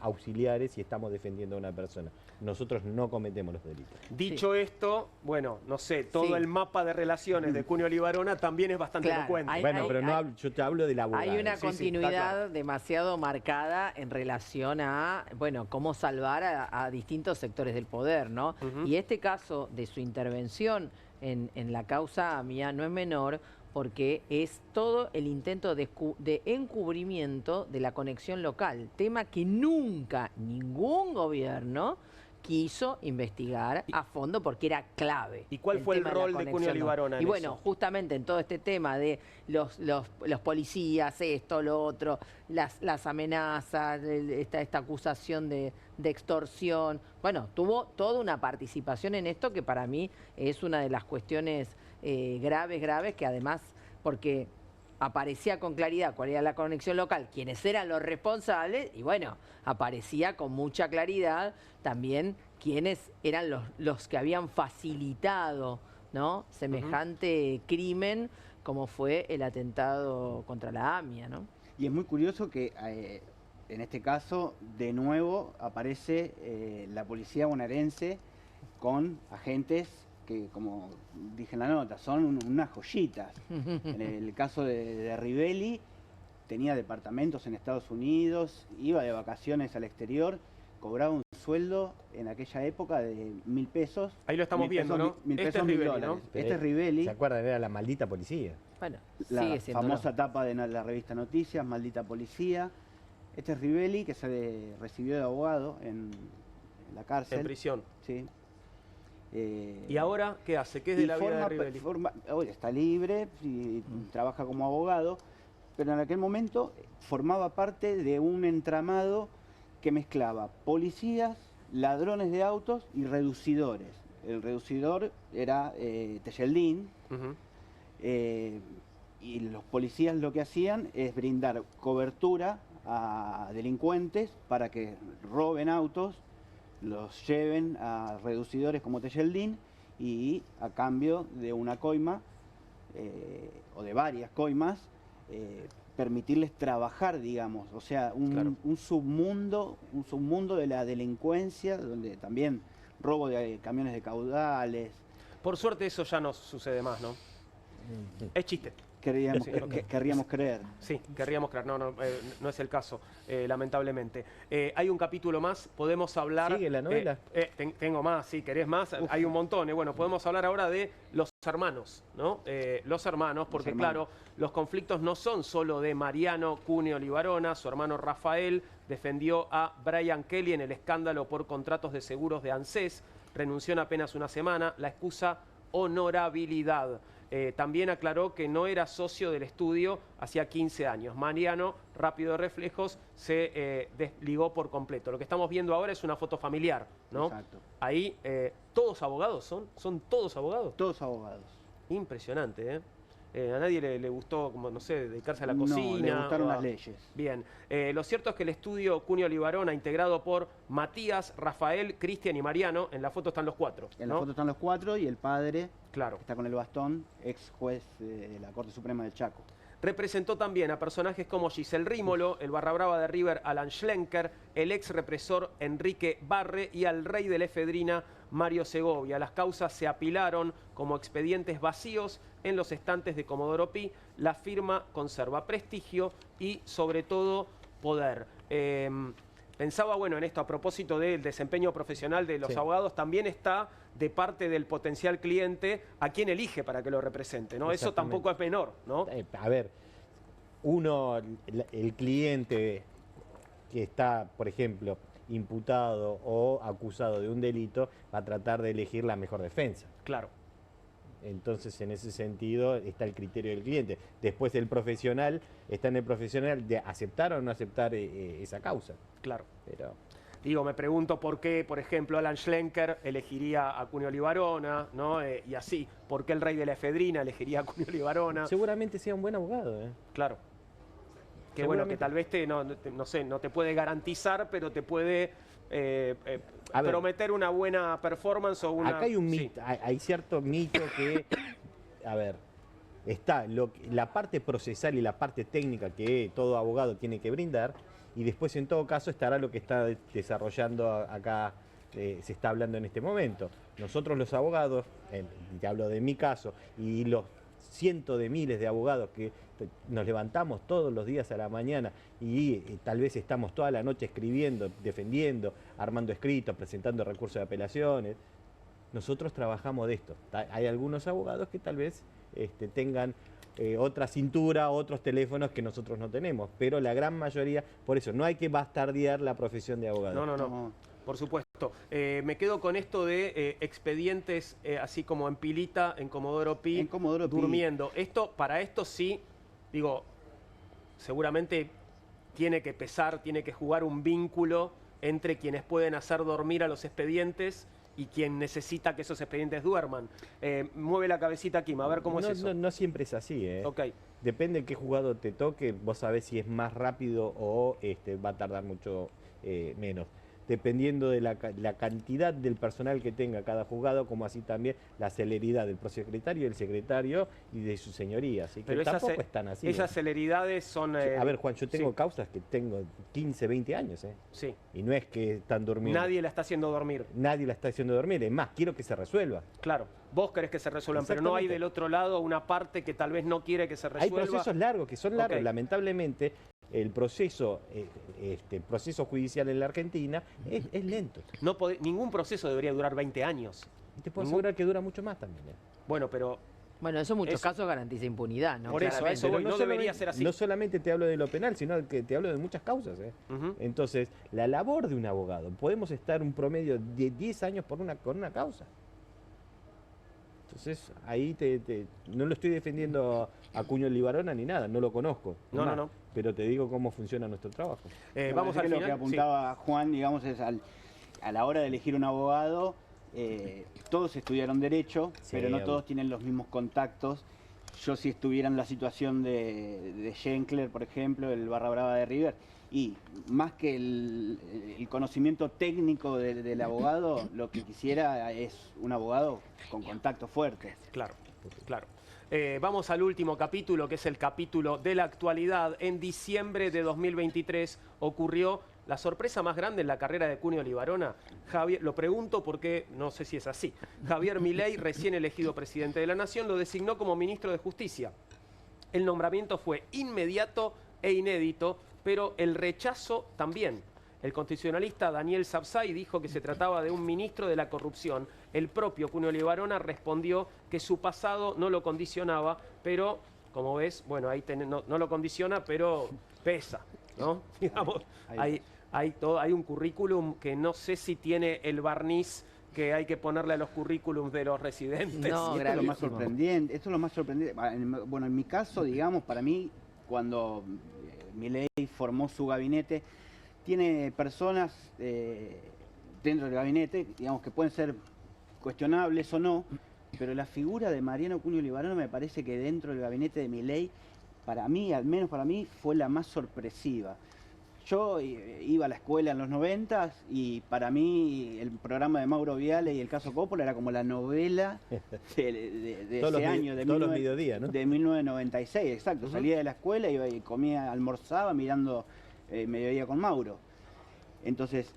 auxiliares y estamos defendiendo a una persona. Nosotros no cometemos los delitos. Dicho esto, bueno, no sé, todo el mapa de relaciones de Cuneo Libarona también es bastante elocuente. Bueno, pero yo te hablo del abogado. Hay una continuidad demasiado marcada en relación a, bueno, cómo salvar a distintos sectores del poder, ¿no? Y este caso de su intervención en la causa AMIA no es menor, porque es todo el intento de encubrimiento de la conexión local, tema que nunca ningún gobierno quiso investigar a fondo porque era clave. ¿Y cuál fue el rol de Cuneo Libarona en Y bueno, eso? justamente en todo este tema de los policías, esto, lo otro, las amenazas, esta acusación de extorsión, bueno, tuvo toda una participación en esto que para mí es una de las cuestiones graves, que además, porque aparecía con claridad cuál era la conexión local, quiénes eran los responsables, y bueno, aparecía con mucha claridad también quiénes eran los que habían facilitado, ¿no?, semejante crimen como fue el atentado contra la AMIA, ¿no? Y es muy curioso que en este caso, de nuevo, aparece la policía bonaerense con agentes que, como dije en la nota, son unas joyitas. En el caso de Rivelli, tenía departamentos en Estados Unidos, iba de vacaciones al exterior, cobraba un sueldo en aquella época de 1.000 pesos. Ahí lo estamos viendo, ¿no? 1.000 Este pesos, es Rivelli, $1.000. ¿no? Este es Rivelli. ¿Se acuerdan? Era la maldita policía. Bueno, La sigue siendo famosa tapa de la revista Noticias, Maldita Policía. Este es Rivelli, que se recibió de abogado en la cárcel. En prisión. Sí. ¿Y ahora qué hace? ¿Qué es de la vida de Rivelli? Hoy está libre y trabaja como abogado, pero en aquel momento formaba parte de un entramado que mezclaba policías, ladrones de autos y reducidores. El reducidor era Tejeldín, y los policías lo que hacían es brindar cobertura a delincuentes para que roben autos, los lleven a reducidores como Tejeldín y a cambio de una coima o de varias coimas permitirles trabajar, digamos, o sea, un submundo de la delincuencia, donde también robo de camiones de caudales. Por suerte eso ya no sucede más, ¿no? Es chiste. Querríamos creer. Sí, querríamos creer. No es el caso, lamentablemente. Hay un capítulo más, podemos hablar... ¿Sigue la novela? Tengo más, si querés más, hay un montón. Bueno, podemos hablar ahora de los hermanos, ¿no? Los hermanos, porque claro, los conflictos no son solo de Mariano Cuneo Libarona, su hermano Rafael defendió a Brian Kelly en el escándalo por contratos de seguros de ANSES, renunció en apenas una semana, la excusa honorabilidad. También aclaró que no era socio del estudio hacía 15 años. Mariano, rápido de reflejos, se desligó por completo. Lo que estamos viendo ahora es una foto familiar, ¿no? Exacto. Ahí, ¿todos abogados son? ¿Son todos abogados? Todos abogados. Impresionante, ¿eh? A nadie le gustó, como no sé, dedicarse a la cocina. No, le gustaron las leyes. Bien. Lo cierto es que el estudio Cuneo Libarona, integrado por Matías, Rafael, Cristian y Mariano, en la foto están los cuatro. En la foto están los cuatro y el padre, claro, está con el bastón, ex juez de la Corte Suprema del Chaco. Representó también a personajes como Giselle Rímolo, el barra brava de River Alan Schlenker, el ex represor Enrique Barre y al rey de la efedrina Mario Segovia. Las causas se apilaron como expedientes vacíos en los estantes de Comodoro Pi. La firma conserva prestigio y sobre todo poder. Pensaba, bueno, en esto a propósito del desempeño profesional de los abogados, también está de parte del potencial cliente a quien elige para que lo represente, ¿no? Eso tampoco es menor, ¿no? A ver, el cliente que está, por ejemplo, imputado o acusado de un delito, va a tratar de elegir la mejor defensa. Claro. Entonces, en ese sentido, está el criterio del cliente. Después, el profesional está en el profesional de aceptar o no aceptar esa causa. Claro. Pero... Digo, me pregunto por qué, por ejemplo, Alan Schlenker elegiría a Cuneo Libarona, ¿no? Y así, ¿por qué el rey de la efedrina elegiría a Cuneo Libarona? Seguramente sea un buen abogado, ¿eh? Claro. Que bueno, que tal vez no sé, no te puede garantizar, pero te puede prometer una buena performance o una... Acá hay un mito, hay cierto mito que, a ver, está la parte procesal y la parte técnica que todo abogado tiene que brindar, y después en todo caso estará lo que está desarrollando acá, se está hablando en este momento. Nosotros los abogados, te hablo de mi caso, y los cientos de miles de abogados que nos levantamos todos los días a la mañana y tal vez estamos toda la noche escribiendo, defendiendo, armando escritos, presentando recursos de apelaciones, nosotros trabajamos de esto. Hay algunos abogados que tal vez tengan otra cintura, otros teléfonos que nosotros no tenemos, pero la gran mayoría, por eso no hay que bastardear la profesión de abogado. No. Por supuesto. Me quedo con esto de expedientes así como en pilita, en Comodoro Pi, durmiendo. Para esto sí, digo, seguramente tiene que pesar, tiene que jugar un vínculo entre quienes pueden hacer dormir a los expedientes y quien necesita que esos expedientes duerman. Mueve la cabecita, Kim, a ver cómo es eso. No siempre es así, Okay. Depende de qué juzgado te toque, vos sabés si es más rápido o va a tardar mucho menos. Dependiendo de la cantidad del personal que tenga cada juzgado, como así también la celeridad del prosecretario, del secretario y de su señoría. Así que pero tampoco están así. Esas celeridades son... A ver, Juan, yo tengo causas que tengo 15, 20 años. Sí. Y no es que están durmiendo. Nadie la está haciendo dormir. Nadie la está haciendo dormir. Es más, quiero que se resuelva. Claro. Vos querés que se resuelvan, pero no hay del otro lado una parte que tal vez no quiere que se resuelva. Hay procesos largos, que son largos. Okay. Lamentablemente, el proceso judicial en la Argentina es lento. Ningún proceso debería durar 20 años. Te puedo asegurar que dura mucho más también. Bueno, pero... Bueno, eso en muchos casos garantiza impunidad, ¿no? Por eso voy, no debería ser así. No solamente te hablo de lo penal, sino que te hablo de muchas causas. Entonces, la labor de un abogado, podemos estar un promedio de 10 años con una causa. Entonces, ahí no lo estoy defendiendo a Cuño Libarona ni nada, no lo conozco. No. Pero te digo cómo funciona nuestro trabajo. Vamos al final. Lo que apuntaba Juan, digamos, es a la hora de elegir un abogado, todos estudiaron Derecho, pero no todos tienen los mismos contactos. Yo si estuviera en la situación de Schenkler, por ejemplo, el barra brava de River, y más que el conocimiento técnico del abogado, lo que quisiera es un abogado con contacto fuerte. Claro. Vamos al último capítulo, que es el capítulo de la actualidad. En diciembre de 2023 ocurrió la sorpresa más grande en la carrera de Cunio Libarona. Javier, lo pregunto porque no sé si es así. Javier Milei, recién elegido presidente de la Nación, lo designó como ministro de Justicia. El nombramiento fue inmediato e inédito, pero el rechazo también. El constitucionalista Daniel Sapsay dijo que se trataba de un ministro de la corrupción. El propio Cunio Libarona respondió que su pasado no lo condicionaba, pero, como ves, bueno, ahí no lo condiciona, pero pesa, ¿no? Digamos, hay un currículum que no sé si tiene el barniz que hay que ponerle a los currículums de los residentes. No, esto es lo más sorprendente. Bueno, en mi caso, digamos, para mí, cuando Milei formó su gabinete, tiene personas dentro del gabinete, digamos, que pueden ser cuestionables o no, pero la figura de Mariano Cunio Libarona me parece que dentro del gabinete de Milei, para mí, al menos para mí, fue la más sorpresiva. Yo iba a la escuela en los 90 y para mí el programa de Mauro Viale y el caso Coppola era como la novela de ese año, de 1996, exacto. Salía de la escuela, iba y comía, almorzaba mirando Mediodía con Mauro. Entonces,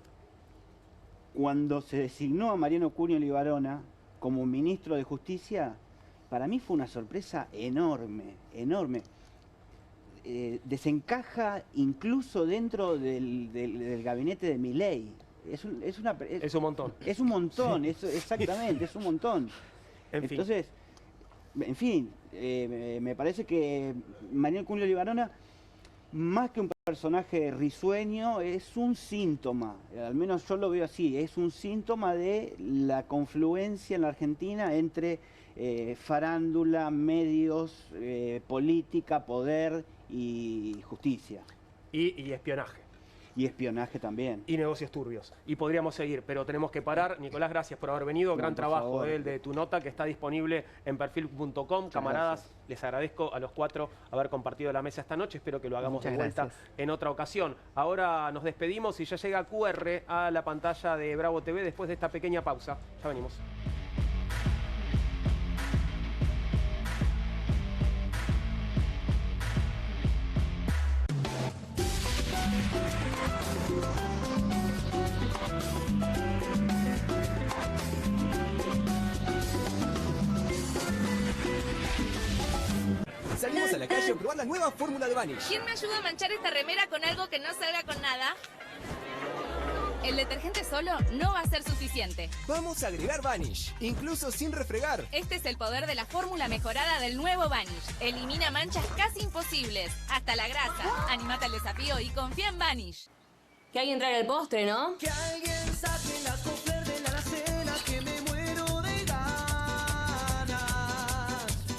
cuando se designó a Mariano Cunio Libarona como ministro de Justicia, para mí fue una sorpresa enorme. Desencaja incluso dentro del gabinete de Milei. Es un montón. Es un montón, exactamente, es un montón. Entonces, en fin, me parece que Mariano Cunio Libarona, más que un personaje risueño, es un síntoma, al menos yo lo veo así, es un síntoma de la confluencia en la Argentina entre farándula, medios, política, poder y justicia. Y espionaje. Y espionaje también. Y negocios turbios. Y podríamos seguir, pero tenemos que parar. Nicolás, gracias por haber venido. Gran trabajo de tu nota que está disponible en perfil.com. Camaradas, les agradezco a los 4 haber compartido la mesa esta noche. Espero que lo hagamos de vuelta en otra ocasión. Ahora nos despedimos y ya llega QR a la pantalla de Bravo TV después de esta pequeña pausa. Ya venimos. Salimos a la calle a probar la nueva fórmula de Vanish. ¿Quién me ayuda a manchar esta remera con algo que no salga con nada? El detergente solo no va a ser suficiente. Vamos a agregar Vanish, incluso sin refregar. Este es el poder de la fórmula mejorada del nuevo Vanish. Elimina manchas casi imposibles, hasta la grasa. Anímate al desafío y confía en Vanish. Que alguien traiga el postre, ¿no? Que alguien saque la cofler de la alacena, que me muero de ganas.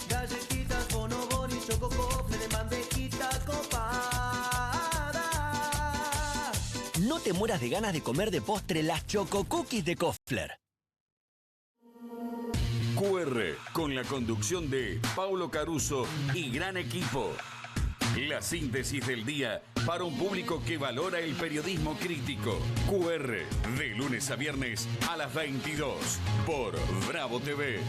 Galletitas, bonobón y chococofre de mantequita copada. No te mueras de ganas de comer de postre las Choco Cookies de Kofler. QR, con la conducción de Paulo Caruso y gran equipo. La síntesis del día para un público que valora el periodismo crítico. QR, de lunes a viernes a las 22 por Bravo TV.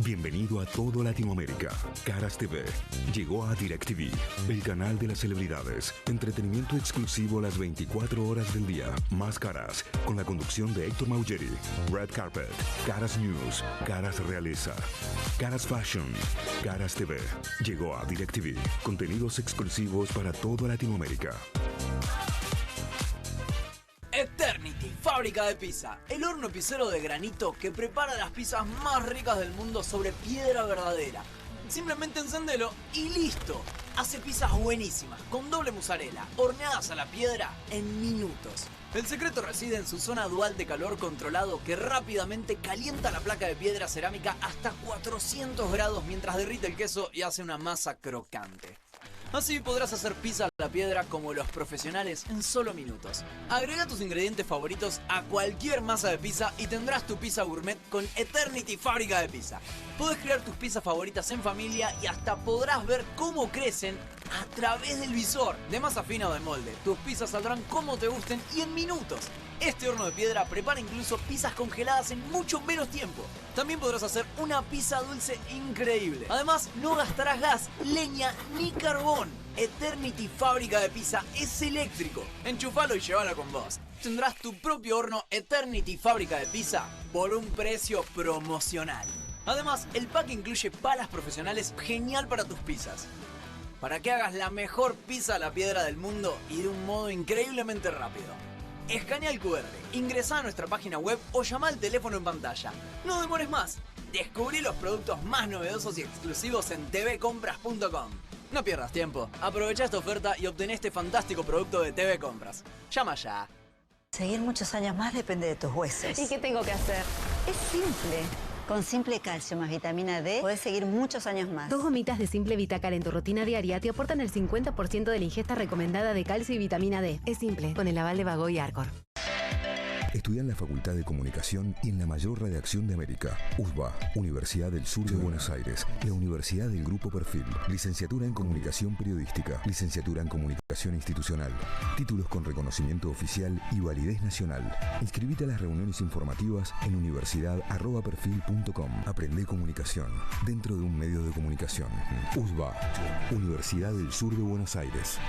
Bienvenido a todo Latinoamérica. Caras TV llegó a DirecTV, el canal de las celebridades. Entretenimiento exclusivo las 24 horas del día. Más Caras, con la conducción de Héctor Maugeri. Red Carpet, Caras News, Caras Realeza, Caras Fashion, Caras TV. Llegó a DirecTV. Contenidos exclusivos para toda Latinoamérica. Eternity, fábrica de pizza. El horno pizzero de granito que prepara las pizzas más ricas del mundo sobre piedra verdadera. Simplemente encendelo y listo. Hace pizzas buenísimas, con doble mozzarella, horneadas a la piedra en minutos. El secreto reside en su zona dual de calor controlado que rápidamente calienta la placa de piedra cerámica hasta 400 grados mientras derrite el queso y hace una masa crocante. Así podrás hacer pizza a la piedra como los profesionales en solo minutos. Agrega tus ingredientes favoritos a cualquier masa de pizza y tendrás tu pizza gourmet con Eternity Fábrica de Pizza. Podés crear tus pizzas favoritas en familia y hasta podrás ver cómo crecen a través del visor. De masa fina o de molde, tus pizzas saldrán como te gusten y en minutos. Este horno de piedra prepara incluso pizzas congeladas en mucho menos tiempo. También podrás hacer una pizza dulce increíble. Además, no gastarás gas, leña ni carbón. Eternity Fábrica de Pizza es eléctrico. Enchufalo y llévala con vos. Tendrás tu propio horno Eternity Fábrica de Pizza por un precio promocional. Además, el pack incluye palas profesionales genial para tus pizzas. Para que hagas la mejor pizza a la piedra del mundo y de un modo increíblemente rápido. Escanea el QR, ingresá a nuestra página web o llama al teléfono en pantalla. No demores más. Descubrí los productos más novedosos y exclusivos en tvcompras.com. No pierdas tiempo. Aprovecha esta oferta y obtén este fantástico producto de TV Compras. Llama ya. Seguir muchos años más depende de tus huesos. ¿Y qué tengo que hacer? Es simple. Con Simple Calcio más vitamina D, podés seguir muchos años más. 2 gomitas de Simple Vitacal en tu rutina diaria te aportan el 50% de la ingesta recomendada de calcio y vitamina D. Es simple, con el aval de Bago y Arcor. Estudia en la Facultad de Comunicación y en la mayor redacción de América. USBA, Universidad del Sur de Buenos Aires. La Universidad del Grupo Perfil. Licenciatura en Comunicación Periodística. Licenciatura en Comunicación Institucional. Títulos con reconocimiento oficial y validez nacional. Inscribite a las reuniones informativas en universidad@perfil.com. Aprende comunicación dentro de un medio de comunicación. USBA, Universidad del Sur de Buenos Aires.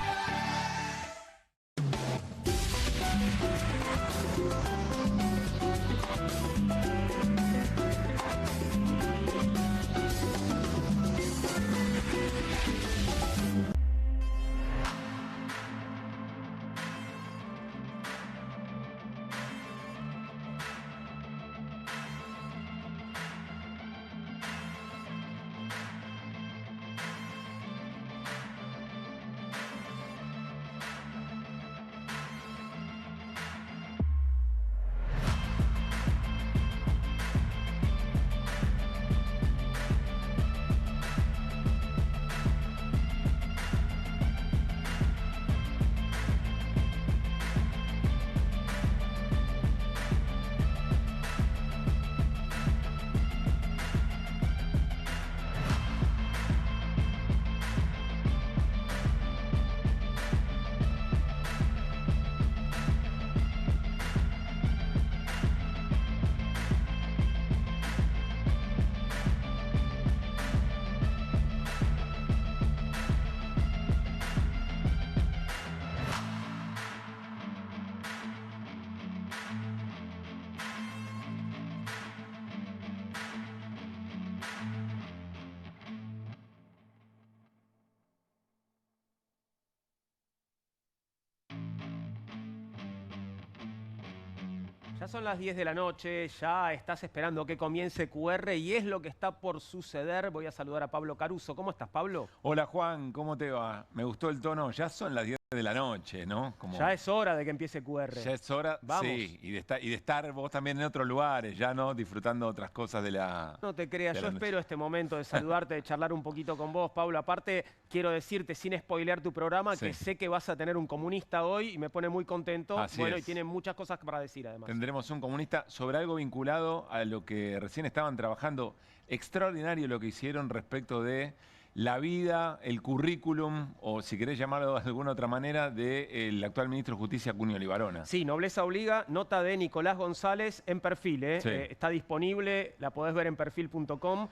Ya son las 10 de la noche, ya estás esperando que comience QR y es lo que está por suceder. Voy a saludar a Pablo Caruso. ¿Cómo estás, Pablo? Hola, Juan, ¿cómo te va? Me gustó el tono. Ya son las 10 de la noche, ¿no? Ya es hora de que empiece QR. Ya es hora, vamos. Sí, y de estar vos también en otros lugares, ya no disfrutando otras cosas de la... No te creas, yo noche. espero este momento de saludarte, de charlar un poquito con vos, Pablo. Aparte, quiero decirte, sin spoilear tu programa, que sé que vas a tener un comunista hoy y me pone muy contento. Así bueno, es. Y tiene muchas cosas para decir, además. Tendremos un comunista sobre algo vinculado a lo que recién estaban trabajando. Extraordinario lo que hicieron respecto de la vida, el currículum, o si querés llamarlo de alguna otra manera, del actual ministro de Justicia, Cunio Libarona. Sí, Nobleza Obliga, nota de Nicolás González en Perfil. Sí. Está disponible, la podés ver en perfil.com.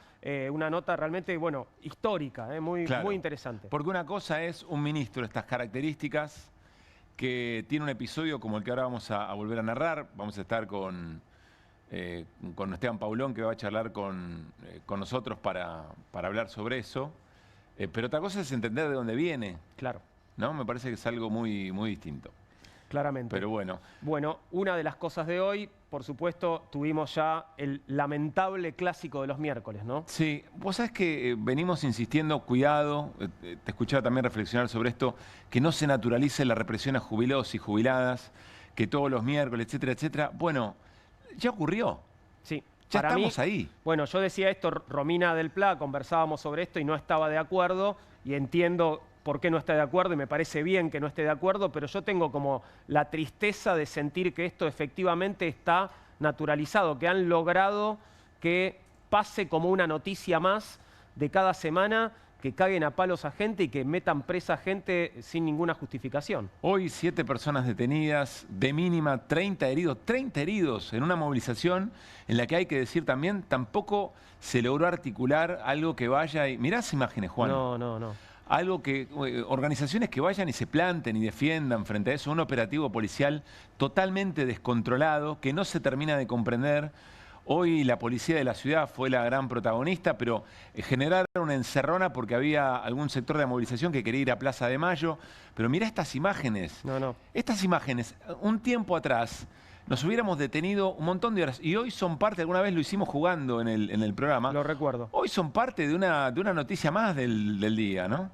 Una nota realmente, bueno, histórica, muy interesante. Porque una cosa es un ministro de estas características que tiene un episodio como el que ahora vamos a volver a narrar. Vamos a estar con Esteban Paulón, que va a charlar con nosotros para hablar sobre eso. Pero otra cosa es entender de dónde viene. Claro. ¿No? Me parece que es algo muy, muy distinto. Claramente. Pero bueno. Bueno, una de las cosas de hoy, por supuesto, tuvimos ya el lamentable clásico de los miércoles, ¿no? Sí, vos sabés que venimos insistiendo, cuidado, te escuchaba también reflexionar sobre esto, que no se naturalice la represión a jubilados y jubiladas, que todos los miércoles, etcétera, etcétera. Bueno, ya ocurrió. Sí. Ya Para estamos mí, ahí. Bueno, yo decía esto, Romina del Pla, conversábamos sobre esto y no estaba de acuerdo, y entiendo por qué no está de acuerdo y me parece bien que no esté de acuerdo, pero yo tengo como la tristeza de sentir que esto efectivamente está naturalizado, que han logrado que pase como una noticia más de cada semana, que caguen a palos a gente y que metan presa a gente sin ninguna justificación. Hoy 7 personas detenidas, de mínima 30 heridos en una movilización en la que hay que decir también, tampoco se logró articular algo que vaya y... Mirá esas imágenes, Juan. No. Algo que, organizaciones que vayan y se planten y defiendan frente a eso, un operativo policial totalmente descontrolado, que no se termina de comprender. Hoy la policía de la ciudad fue la gran protagonista, pero generaron una encerrona porque había algún sector de la movilización que quería ir a Plaza de Mayo. Pero mirá estas imágenes. Estas imágenes, un tiempo atrás, nos hubiéramos detenido un montón de horas. Y hoy son parte, alguna vez lo hicimos jugando en el programa. Lo recuerdo. Hoy son parte de una noticia más del día, ¿no?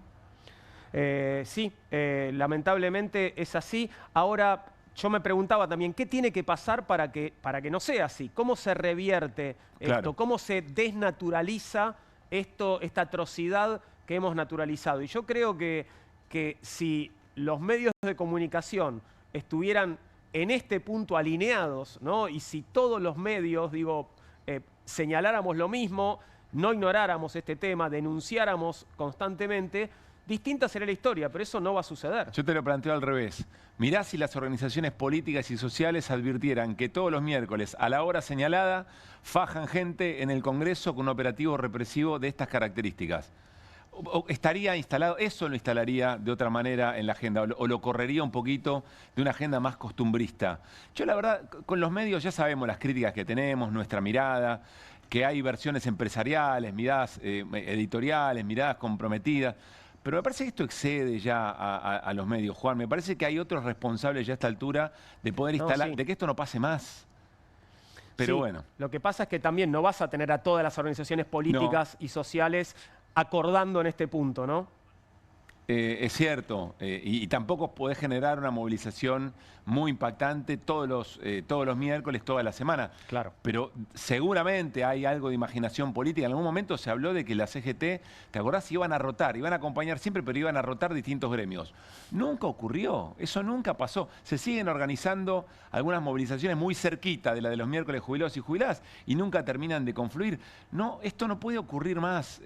Sí, lamentablemente es así. Ahora... Yo me preguntaba también, ¿qué tiene que pasar para que no sea así? ¿Cómo se revierte esto? ¿Cómo se desnaturaliza esta atrocidad que hemos naturalizado? Y yo creo que si los medios de comunicación estuvieran en este punto alineados, ¿no? Y si todos los medios, señaláramos lo mismo, no ignoráramos este tema, denunciáramos constantemente, distinta sería la historia, pero eso no va a suceder. Yo te lo planteo al revés. Mirá si las organizaciones políticas y sociales advirtieran que todos los miércoles, a la hora señalada, fajan gente en el Congreso con un operativo represivo de estas características. O estaría instalado, eso lo instalaría de otra manera en la agenda, o lo correría un poquito de una agenda más costumbrista. Yo la verdad, con los medios ya sabemos las críticas que tenemos, nuestra mirada, que hay versiones empresariales, miradas editoriales, miradas comprometidas. Pero me parece que esto excede ya a los medios, Juan. Me parece que hay otros responsables ya a esta altura de poder instalar, de que esto no pase más. Pero bueno. Lo que pasa es que también no vas a tener a todas las organizaciones políticas y sociales acordando en este punto, ¿no? Es cierto, y tampoco podés generar una movilización muy impactante todos los miércoles, toda la semana. Claro. Pero seguramente hay algo de imaginación política. En algún momento se habló de que la CGT, ¿te acordás? Iban a rotar, iban a acompañar siempre, pero iban a rotar distintos gremios. Nunca ocurrió, eso nunca pasó. Se siguen organizando algunas movilizaciones muy cerquita de la de los miércoles jubilados y jubiladas y nunca terminan de confluir. No, esto no puede ocurrir más,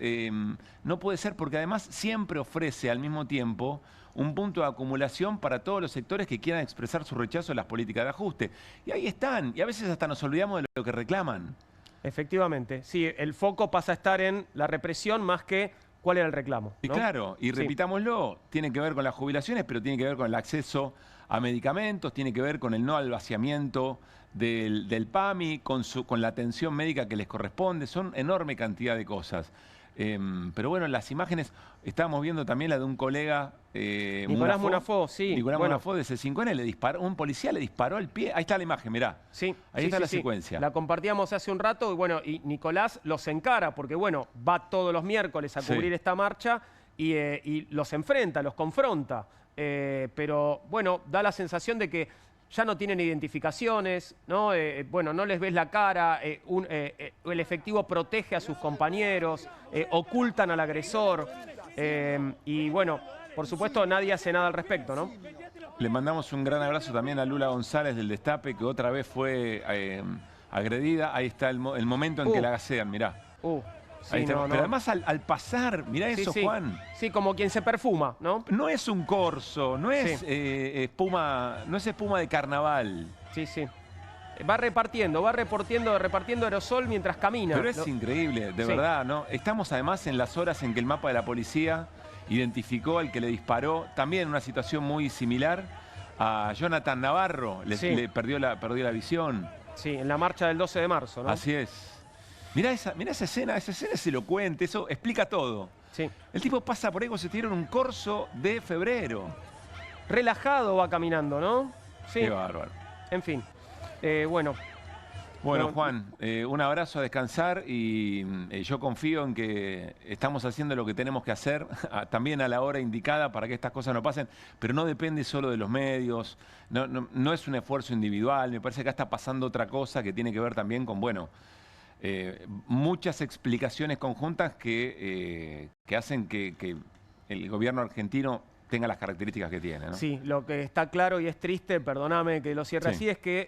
no puede ser, porque además siempre ofrece al mismo tiempo un punto de acumulación para todos los sectores que quieran expresar su rechazo a las políticas de ajuste. Y ahí están, y a veces hasta nos olvidamos de lo que reclaman. Efectivamente, sí, el foco pasa a estar en la represión más que cuál era el reclamo, ¿no? Y claro, y repitámoslo, tiene que ver con las jubilaciones, pero tiene que ver con el acceso a medicamentos, tiene que ver con el no al vaciamiento del PAMI, con la atención médica que les corresponde, son enorme cantidad de cosas. Pero bueno, las imágenes, estábamos viendo también la de un colega, Nicolás Munafó, sí. Nicolás Munafó de C5N, le disparó, un policía le disparó al pie. Ahí está la imagen, mirá. Sí. Ahí está la secuencia. La compartíamos hace un rato y bueno, y Nicolás los encara porque bueno, va todos los miércoles a cubrir esta marcha y los enfrenta, los confronta. Pero bueno, da la sensación de que ya no tienen identificaciones, ¿no? Bueno, no les ves la cara, el efectivo protege a sus compañeros, ocultan al agresor y bueno, por supuesto nadie hace nada al respecto, ¿no? Le mandamos un gran abrazo también a Lula González del Destape, que otra vez fue agredida. Ahí está el momento en que la gasean, mirá. Sí, ahí está. Pero además al pasar, mirá eso, Juan. Sí, como quien se perfuma, ¿no? No es un corso, no es espuma, no es espuma de carnaval. Sí. Va repartiendo aerosol mientras camina. Pero es increíble, de verdad, ¿no? Estamos además en las horas en que el mapa de la policía identificó al que le disparó, también en una situación muy similar, a Jonathan Navarro, le perdió la visión. Sí, en la marcha del 12 de marzo, ¿no? Así es. Mirá esa escena es elocuente, eso explica todo. Sí. El tipo pasa por ahí como si estuviera en un corso de febrero. Relajado va caminando, ¿no? Sí. Qué bárbaro. En fin, bueno. Bueno, Juan, un abrazo, a descansar y yo confío en que estamos haciendo lo que tenemos que hacer, también a la hora indicada para que estas cosas no pasen, pero no depende solo de los medios, no es un esfuerzo individual, me parece que acá está pasando otra cosa que tiene que ver también con, bueno, muchas explicaciones conjuntas que hacen que el gobierno argentino tenga las características que tiene, ¿no? Sí, lo que está claro y es triste, perdóname que lo cierre así, es que